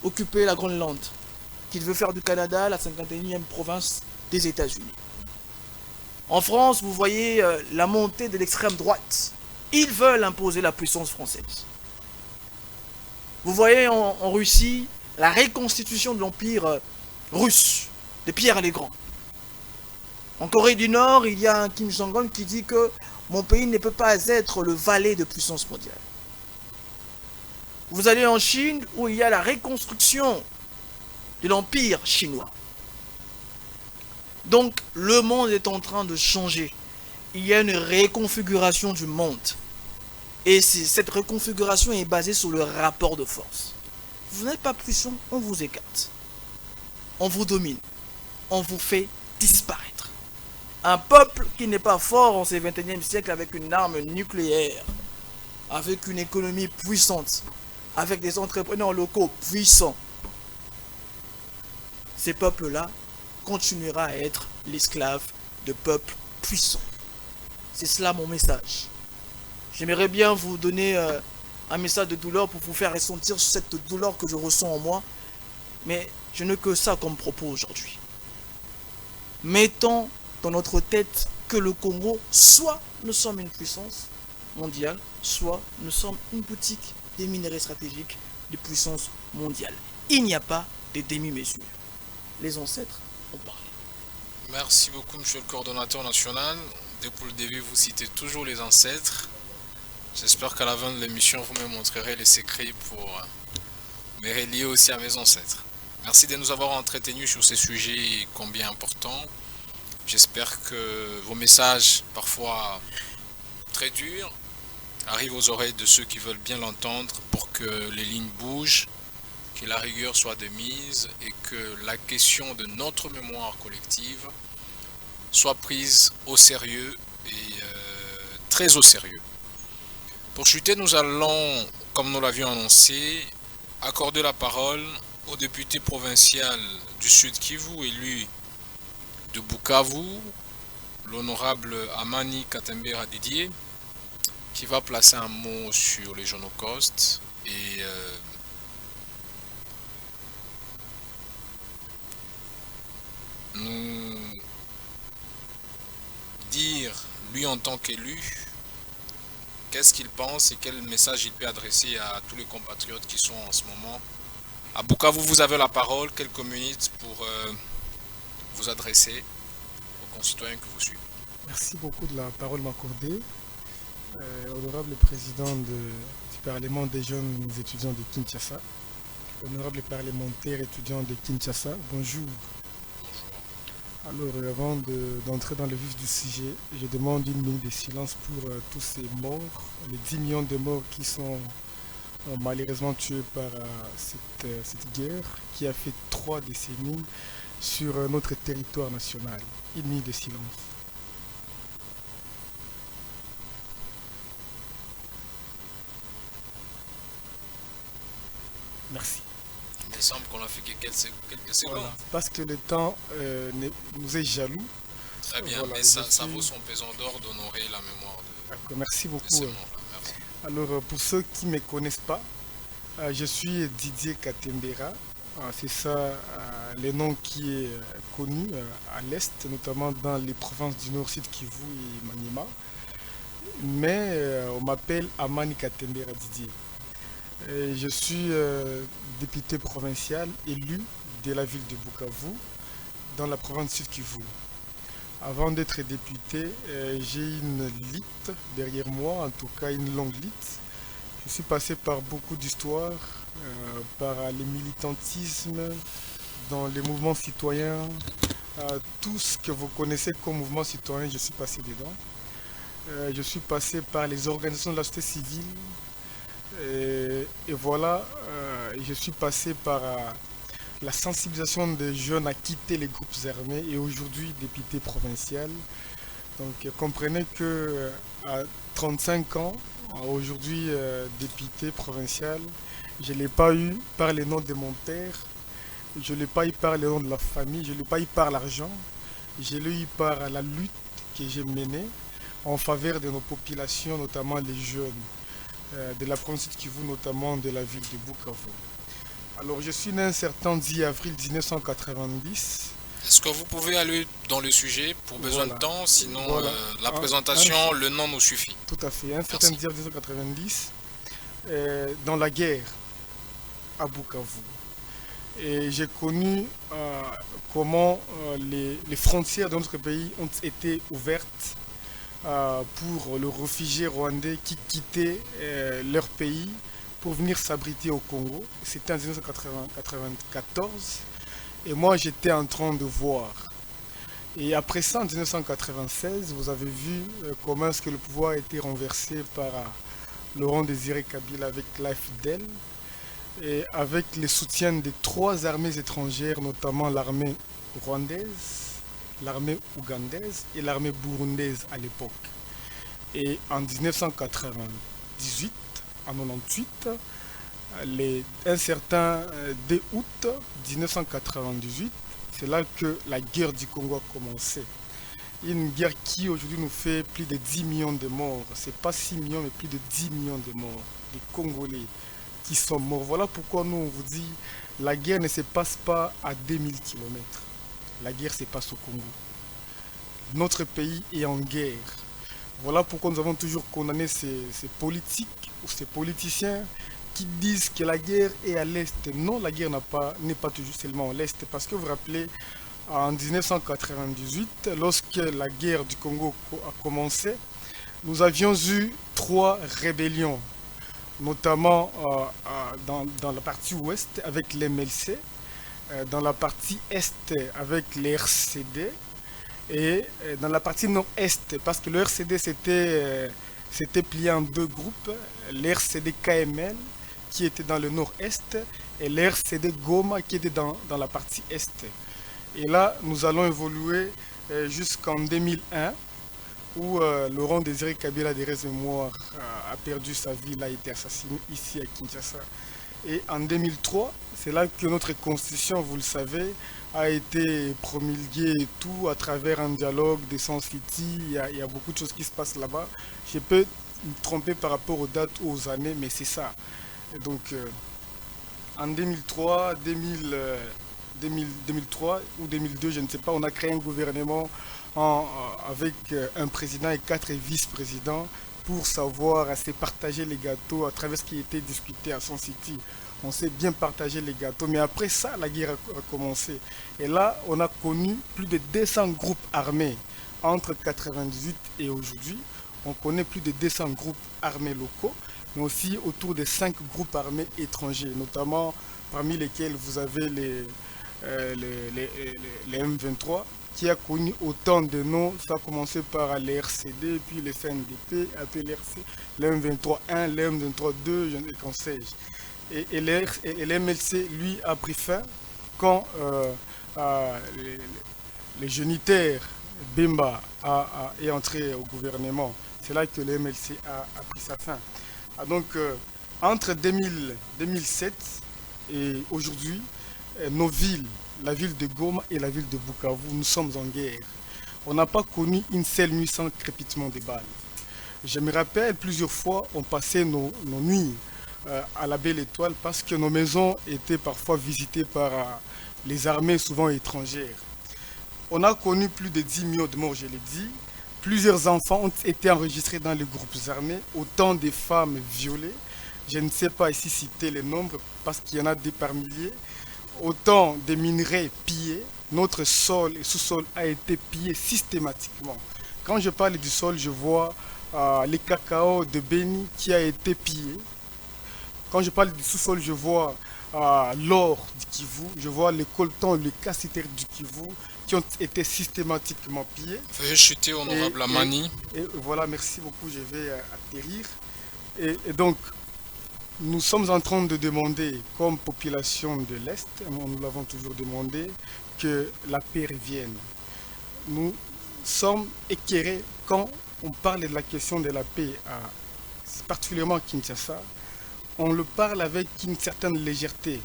[SPEAKER 3] occuper la Groenland, qu'il veut faire du Canada la 51e province des États-Unis. En France, vous voyez la montée de l'extrême droite. Ils veulent imposer la puissance française. Vous voyez en Russie la reconstitution de l'empire russe, de Pierre le Grand. En Corée du Nord, il y a un Kim Jong-un qui dit que mon pays ne peut pas être le valet de puissance mondiale. Vous allez en Chine où il y a la reconstruction de l'empire chinois. Donc le monde est en train de changer. Il y a une reconfiguration du monde. Et cette reconfiguration est basée sur le rapport de force. Vous n'êtes pas puissant, on vous écarte. On vous domine. On vous fait disparaître. Un peuple qui n'est pas fort en ce 21e siècle avec une arme nucléaire, avec une économie puissante, avec des entrepreneurs locaux puissants, ces peuples-là continuera à être l'esclave de peuples puissants. C'est cela mon message. J'aimerais bien vous donner un message de douleur pour vous faire ressentir cette douleur que je ressens en moi, mais je n'ai que ça comme propos aujourd'hui. Mettons dans notre tête que le Congo, soit nous sommes une puissance mondiale, soit nous sommes une boutique des minerais stratégiques de puissance mondiale. Il n'y a pas de demi-mesure. Les ancêtres ont parlé.
[SPEAKER 2] Merci beaucoup, monsieur le coordonnateur national. Depuis le début, vous citez toujours les ancêtres. J'espère qu'à la fin de l'émission, vous me montrerez les secrets pour me relier aussi à mes ancêtres. Merci de nous avoir entretenus sur ces sujets combien importants. J'espère que vos messages, parfois très durs, arrivent aux oreilles de ceux qui veulent bien l'entendre pour que les lignes bougent, que la rigueur soit de mise et que la question de notre mémoire collective soit prise au sérieux et très au sérieux. Pour chuter, nous allons, comme nous l'avions annoncé, accorder la parole au député provincial du Sud Kivu, élu de Bukavu, l'honorable Amani Katembera Didier, qui va placer un mot sur les Génocost et nous dire, lui en tant qu'élu, qu'est-ce qu'il pense et quel message il peut adresser à tous les compatriotes qui sont en ce moment. À Bukavu, vous avez la parole, quelques minutes pour vous adresser aux concitoyens que vous suivez.
[SPEAKER 1] Merci beaucoup de la parole m'accorder. Honorable président du Parlement des jeunes étudiants de Kinshasa, honorable parlementaire étudiant de Kinshasa, bonjour. Alors, avant d'entrer dans le vif du sujet, je demande une minute de silence pour tous ces morts, les 10 millions de morts qui sont malheureusement tués par cette guerre qui a fait 3 décennies sur notre territoire national. Une minute de silence. Merci.
[SPEAKER 2] Il semble qu'on a fait quelques secondes.
[SPEAKER 1] Voilà, parce que le temps nous est jaloux.
[SPEAKER 2] Très bien,
[SPEAKER 1] voilà,
[SPEAKER 2] mais ça vaut son pesant d'or d'honorer la mémoire de...
[SPEAKER 1] D'accord, merci beaucoup.
[SPEAKER 2] Merci.
[SPEAKER 1] Alors, pour ceux qui ne me connaissent pas, je suis Didier Katembera. C'est ça le nom qui est connu à l'Est, notamment dans les provinces du Nord, Sud Kivu et Maniema. Mais on m'appelle Amani Katembera Didier. Je suis député provincial élu de la ville de Bukavu dans la province Sud Kivu. Avant d'être député, j'ai une liste derrière moi, en tout cas une longue liste. Je suis passé par beaucoup d'histoires, par les militantismes, dans les mouvements citoyens, tout ce que vous connaissez comme mouvement citoyen, je suis passé dedans. Je suis passé par les organisations de la société civile, et voilà, je suis passé par la sensibilisation des jeunes à quitter les groupes armés et aujourd'hui député provincial. Donc comprenez que à 35 ans, aujourd'hui député provincial, je ne l'ai pas eu par les noms de mon père, je ne l'ai pas eu par les noms de la famille, je ne l'ai pas eu par l'argent, je l'ai eu par la lutte que j'ai menée en faveur de nos populations, notamment les jeunes de la province de Kivu, notamment de la ville de Bukavu. Alors je suis né un certain 10 avril 1990.
[SPEAKER 2] Est-ce que vous pouvez aller dans le sujet pour besoin de temps, sinon la présentation, le nom nous suffit.
[SPEAKER 1] Tout à fait, un certain 10 avril 1990, dans la guerre à Bukavu. Et j'ai connu comment les frontières de notre pays ont été ouvertes pour le réfugié rwandais qui quittait leur pays pour venir s'abriter au Congo. C'était en 1994 et moi j'étais en train de voir. Et après ça, en 1996, vous avez vu comment est-ce que le pouvoir a été renversé par Laurent Désiré Kabila avec l'AFDEL et avec le soutien de 3 armées étrangères, notamment l'armée rwandaise, l'armée ougandaise et l'armée burundaise à l'époque. Et en 1998, en 98, un certain 2 août 1998, c'est là que la guerre du Congo a commencé. Une guerre qui aujourd'hui nous fait plus de 10 millions de morts. C'est pas 6 millions mais plus de 10 millions de morts. Des Congolais qui sont morts. Voilà pourquoi nous on vous dit la guerre ne se passe pas à 2000 km. La guerre se passe au Congo. Notre pays est en guerre. Voilà pourquoi nous avons toujours condamné ces politiques ou ces politiciens qui disent que la guerre est à l'Est. Non, la guerre n'est pas toujours seulement à l'Est. Parce que vous vous rappelez, en 1998, lorsque la guerre du Congo a commencé, nous avions eu 3 rébellions, notamment dans la partie ouest avec l'MLC, dans la partie est avec les RCD, et dans la partie nord-est, parce que le RCD s'était plié en 2 groupes, l'RCD KML qui était dans le nord-est et l'RCD Goma qui était dans la partie est. Et là, nous allons évoluer jusqu'en 2001 où Laurent Désiré Kabila, des mémoire, a perdu sa vie, il a été assassiné ici à Kinshasa. Et en 2003, c'est là que notre constitution, vous le savez, a été promulguée et tout à travers un dialogue des Sans City. Il y a beaucoup de choses qui se passent là-bas. Je peux me tromper par rapport aux dates ou aux années, mais c'est ça. Et donc, en 2003, 2003 ou 2002, je ne sais pas, on a créé un gouvernement avec un président et 4 vice-présidents pour savoir se partager les gâteaux à travers ce qui était discuté à Sun City. On s'est bien partagé les gâteaux, mais après ça, la guerre a commencé. Et là, on a connu plus de 200 groupes armés entre 1998 et aujourd'hui. On connaît plus de 200 groupes armés locaux, mais aussi autour de 5 groupes armés étrangers, notamment parmi lesquels vous avez les M23, qui a connu autant de noms. Ça a commencé par les RCD, puis les CNDP, après les M23-1, les M23-2, je ne sais. Et l'MLC, lui, a pris fin quand les génitaires Bemba est entré au gouvernement. C'est là que l'MLC a pris sa fin. Donc, entre 2007 et aujourd'hui, nos villes, la ville de Goma et la ville de Bukavu, nous sommes en guerre. On n'a pas connu une seule nuit sans crépitement de balles. Je me rappelle plusieurs fois, on passait nos nuits à la Belle Étoile parce que nos maisons étaient parfois visitées par les armées souvent étrangères. On a connu plus de 10 millions de morts, je l'ai dit. Plusieurs enfants ont été enregistrés dans les groupes armés, autant de femmes violées. Je ne sais pas ici citer les nombres parce qu'il y en a des par milliers. Autant de minerais pillés, notre sol et sous-sol a été pillé systématiquement. Quand je parle du sol, je vois les cacao de Beni qui a été pillé. Quand je parle du sous-sol, je vois l'or du Kivu, je vois les coltons, les cassiteries du Kivu qui ont été systématiquement pillés.
[SPEAKER 2] Veuillez chuter, honorable Amani.
[SPEAKER 1] Et voilà, merci beaucoup, je vais atterrir. Et donc, nous sommes en train de demander, comme population de l'Est, nous l'avons toujours demandé, que la paix revienne. Nous sommes éclairés quand on parle de la question de la paix, particulièrement à Kinshasa. On le parle avec une certaine légèreté,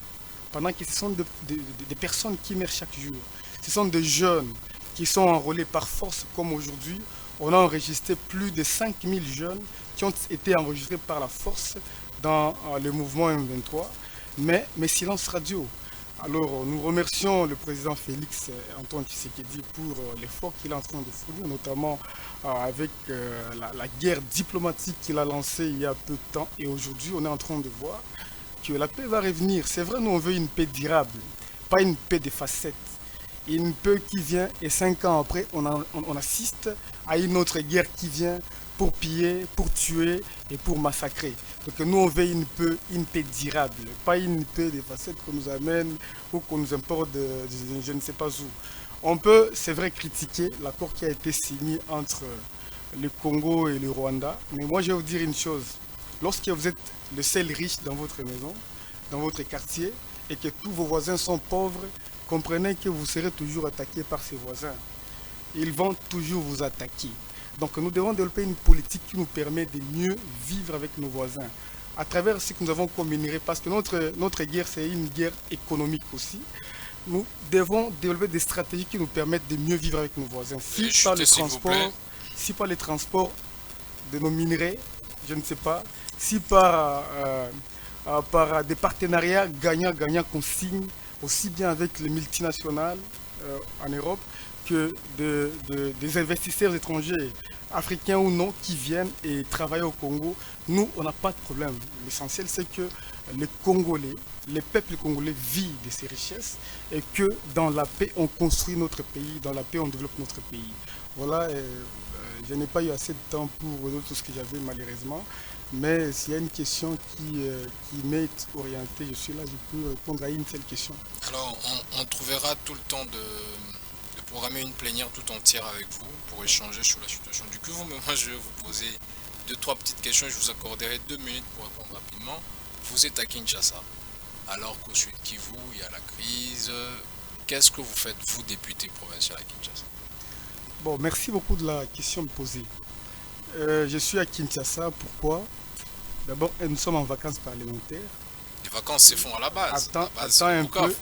[SPEAKER 1] pendant que ce sont des personnes qui meurent chaque jour. Ce sont des jeunes qui sont enrôlés par force, comme aujourd'hui. On a enregistré plus de 5000 jeunes qui ont été enregistrés par la force dans le mouvement M23, mais silence radio. Alors nous remercions le président Félix Antoine Tshisekedi pour l'effort qu'il est en train de fournir, notamment avec la guerre diplomatique qu'il a lancée il y a peu de temps. Et aujourd'hui, on est en train de voir que la paix va revenir. C'est vrai, nous on veut une paix durable, pas une paix de facettes. Une paix qui vient et 5 ans après, on assiste à une autre guerre qui vient pour piller, pour tuer et pour massacrer. Donc nous on veut une paix durable, pas une paix des facettes qu'on nous amène ou qu'on nous importe de je ne sais pas où. On peut, c'est vrai, critiquer l'accord qui a été signé entre le Congo et le Rwanda, mais moi je vais vous dire une chose. Lorsque vous êtes le seul riche dans votre maison, dans votre quartier, et que tous vos voisins sont pauvres, comprenez que vous serez toujours attaqué par ces voisins. Ils vont toujours vous attaquer. Donc nous devons développer une politique qui nous permet de mieux vivre avec nos voisins. À travers ce que nous avons commémoré, parce que notre guerre, c'est une guerre économique aussi. Nous devons développer des stratégies qui nous permettent de mieux vivre avec nos voisins. Si par les transports de nos minerais, je ne sais pas, si par des partenariats gagnant-gagnant qu'on signe, aussi bien avec les multinationales en Europe, que des investisseurs étrangers, africains ou non, qui viennent et travaillent au Congo, nous, on n'a pas de problème. L'essentiel, c'est que les Congolais, les peuples congolais vivent de ces richesses et que dans la paix, on construit notre pays, dans la paix, on développe notre pays. Voilà, je n'ai pas eu assez de temps pour tout ce que j'avais malheureusement, mais s'il y a une question qui m'est orientée, je suis là, je peux répondre à une seule question.
[SPEAKER 2] Alors, on trouvera tout le temps de programmer une plénière tout entière avec vous pour échanger sur la situation du Kivu. Mais moi, je vais vous poser 2-3 petites questions et je vous accorderai 2 minutes pour répondre rapidement. Vous êtes à Kinshasa, alors qu'au sud Kivu, il y a la crise. Qu'est-ce que vous faites, vous, député provincial à Kinshasa?
[SPEAKER 1] Bon, merci beaucoup de la question posée. Je suis à Kinshasa, pourquoi? D'abord, nous sommes en vacances parlementaires.
[SPEAKER 2] Les vacances se font à la base.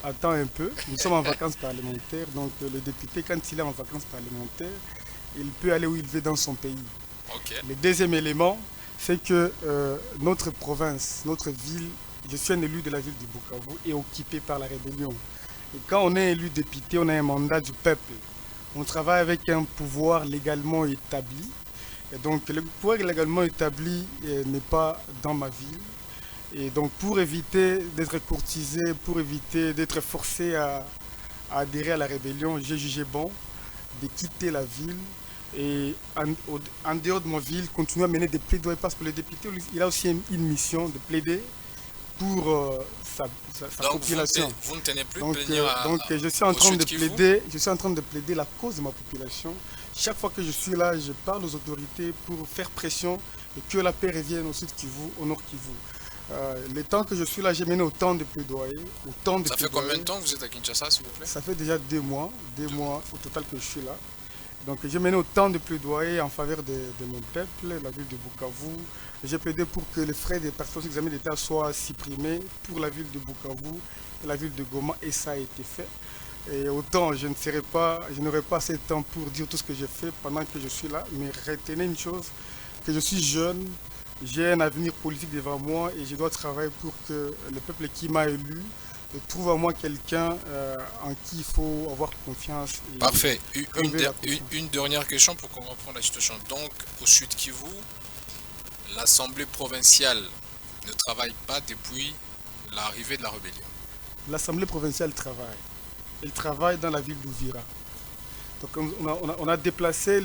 [SPEAKER 1] Attends un peu. Nous sommes en vacances parlementaires. Donc le député, quand il est en vacances parlementaires, il peut aller où il veut dans son pays.
[SPEAKER 2] Okay.
[SPEAKER 1] Le deuxième élément, c'est que notre province, notre ville, je suis un élu de la ville de Bukavu, est occupée par la rébellion. Et quand on est élu député, on a un mandat du peuple. On travaille avec un pouvoir légalement établi. Et donc le pouvoir légalement établi n'est pas dans ma ville. Et donc pour éviter d'être courtisé, pour éviter d'être forcé à adhérer à la rébellion, j'ai jugé bon de quitter la ville et en dehors de ma ville, continuer à mener des plaidoyers parce que le député, il a aussi une mission de plaider pour sa population.
[SPEAKER 2] Vous ne tenez plus
[SPEAKER 1] donc,
[SPEAKER 2] de plaider
[SPEAKER 1] donc je suis en train de plaider la cause de ma population. Chaque fois que je suis là, je parle aux autorités pour faire pression et que la paix revienne au sud Kivu, au nord Kivu. Le temps que je suis là, j'ai mené autant de plaidoyers.
[SPEAKER 2] Ça fait combien de temps que vous êtes à Kinshasa, s'il vous plaît?
[SPEAKER 1] Ça fait déjà 2 mois au total que je suis là. Donc j'ai mené autant de plaidoyers en faveur de mon peuple, la ville de Bukavu. J'ai plaidé pour que les frais des personnes d'examen d'État soient supprimés pour la ville de Bukavu et la ville de Goma, et ça a été fait. Et autant je n'aurai pas assez de temps pour dire tout ce que j'ai fait pendant que je suis là, mais retenez une chose, que je suis jeune, j'ai un avenir politique devant moi et je dois travailler pour que le peuple qui m'a élu trouve en moi quelqu'un en qui il faut avoir confiance.
[SPEAKER 2] Parfait. Une dernière question pour qu'on reprenne la situation. Donc, au sud Kivu, l'Assemblée provinciale ne travaille pas depuis l'arrivée de la rébellion.
[SPEAKER 1] L'Assemblée provinciale travaille. ils travaillent dans la ville d'Ouvira. Donc on a déplacé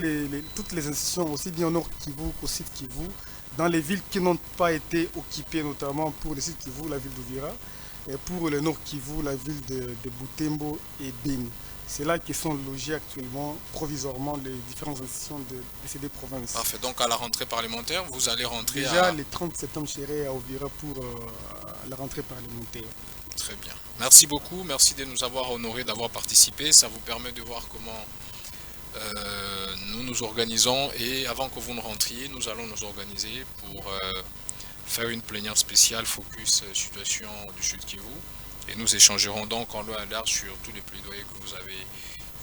[SPEAKER 1] toutes les institutions, aussi bien au nord Kivu qu'au sud Kivu, dans les villes qui n'ont pas été occupées, notamment pour le sud Kivu, la ville d'Ouvira, et pour le nord Kivu, la ville de Butembo et Beni. C'est là que sont logés actuellement, provisoirement, les différentes institutions de ces deux provinces.
[SPEAKER 2] Parfait. Donc à la rentrée parlementaire, vous allez rentrer
[SPEAKER 1] déjà le 30 septembre, je serai à Ouvira pour la rentrée parlementaire.
[SPEAKER 2] Très bien. Merci beaucoup. Merci de nous avoir honorés d'avoir participé. Ça vous permet de voir comment nous nous organisons. Et avant que vous ne rentriez, nous allons nous organiser pour faire une plénière spéciale focus situation du Sud Kivu. Et nous échangerons donc en long et en large sur tous les plaidoyers que vous avez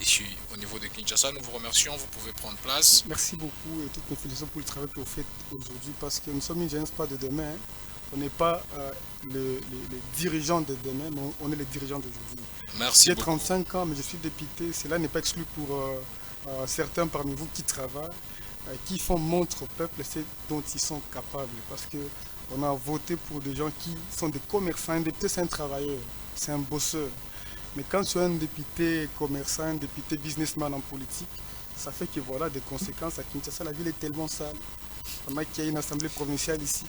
[SPEAKER 2] issus au niveau de Kinshasa. Nous vous remercions, vous pouvez prendre place.
[SPEAKER 1] Merci beaucoup et toutes mes félicitations pour le travail que vous faites aujourd'hui parce que nous sommes une jeunesse pas de demain. On n'est pas les dirigeants de demain, mais on est les dirigeants d'aujourd'hui.
[SPEAKER 2] Merci beaucoup.
[SPEAKER 1] J'ai 35 ans, mais je suis député. Cela n'est pas exclu pour certains parmi vous qui travaillent, qui font montre au peuple ce dont ils sont capables. Parce que on a voté pour des gens qui sont des commerçants. Un député, c'est un travailleur, c'est un bosseur. Mais quand tu es un député commerçant, un député businessman en politique, ça fait que voilà des conséquences à Kinshasa. La ville est tellement sale. On a qu'il y a une assemblée provinciale ici.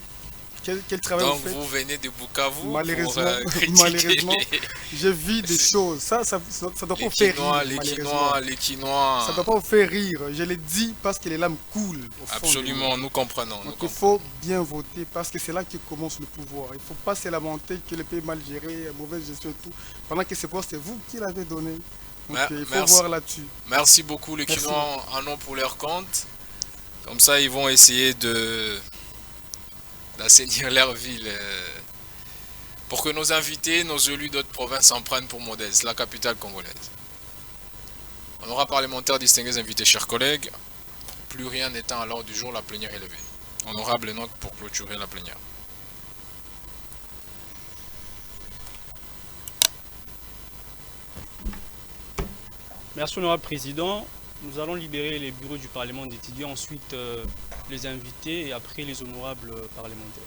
[SPEAKER 1] Quel travail
[SPEAKER 2] donc
[SPEAKER 1] vous faites?
[SPEAKER 2] Vous venez de Bukavu
[SPEAKER 1] malheureusement,
[SPEAKER 2] pour critiquer
[SPEAKER 1] malheureusement, je vis des choses. Ça doit pas vous faire rire.
[SPEAKER 2] Les Quinois.
[SPEAKER 1] Ça doit pas vous faire rire. Je l'ai dit parce que les larmes coulent. Au fond
[SPEAKER 2] Absolument, nous comprenons.
[SPEAKER 1] Donc il faut bien voter parce que c'est là que commence le pouvoir. Il ne faut pas se lamenter que le pays est mal géré, mauvaise gestion et tout. Pendant que c'est vous qui l'avez donné. Donc il faut voir là-dessus.
[SPEAKER 2] Merci beaucoup les Quinois en ont pour leur compte. Comme ça, ils vont essayer d'assainir leur ville pour que nos invités, nos élus d'autres provinces en prennent pour modèle, la capitale congolaise. Honorables parlementaires, distingués invités, chers collègues, plus rien n'étant à l'ordre du jour, la plénière est levée. Honorable Enoch pour clôturer la plénière.
[SPEAKER 10] Merci honorable président. Nous allons libérer les bureaux du Parlement d'étudiants, ensuite les invités et après les honorables parlementaires.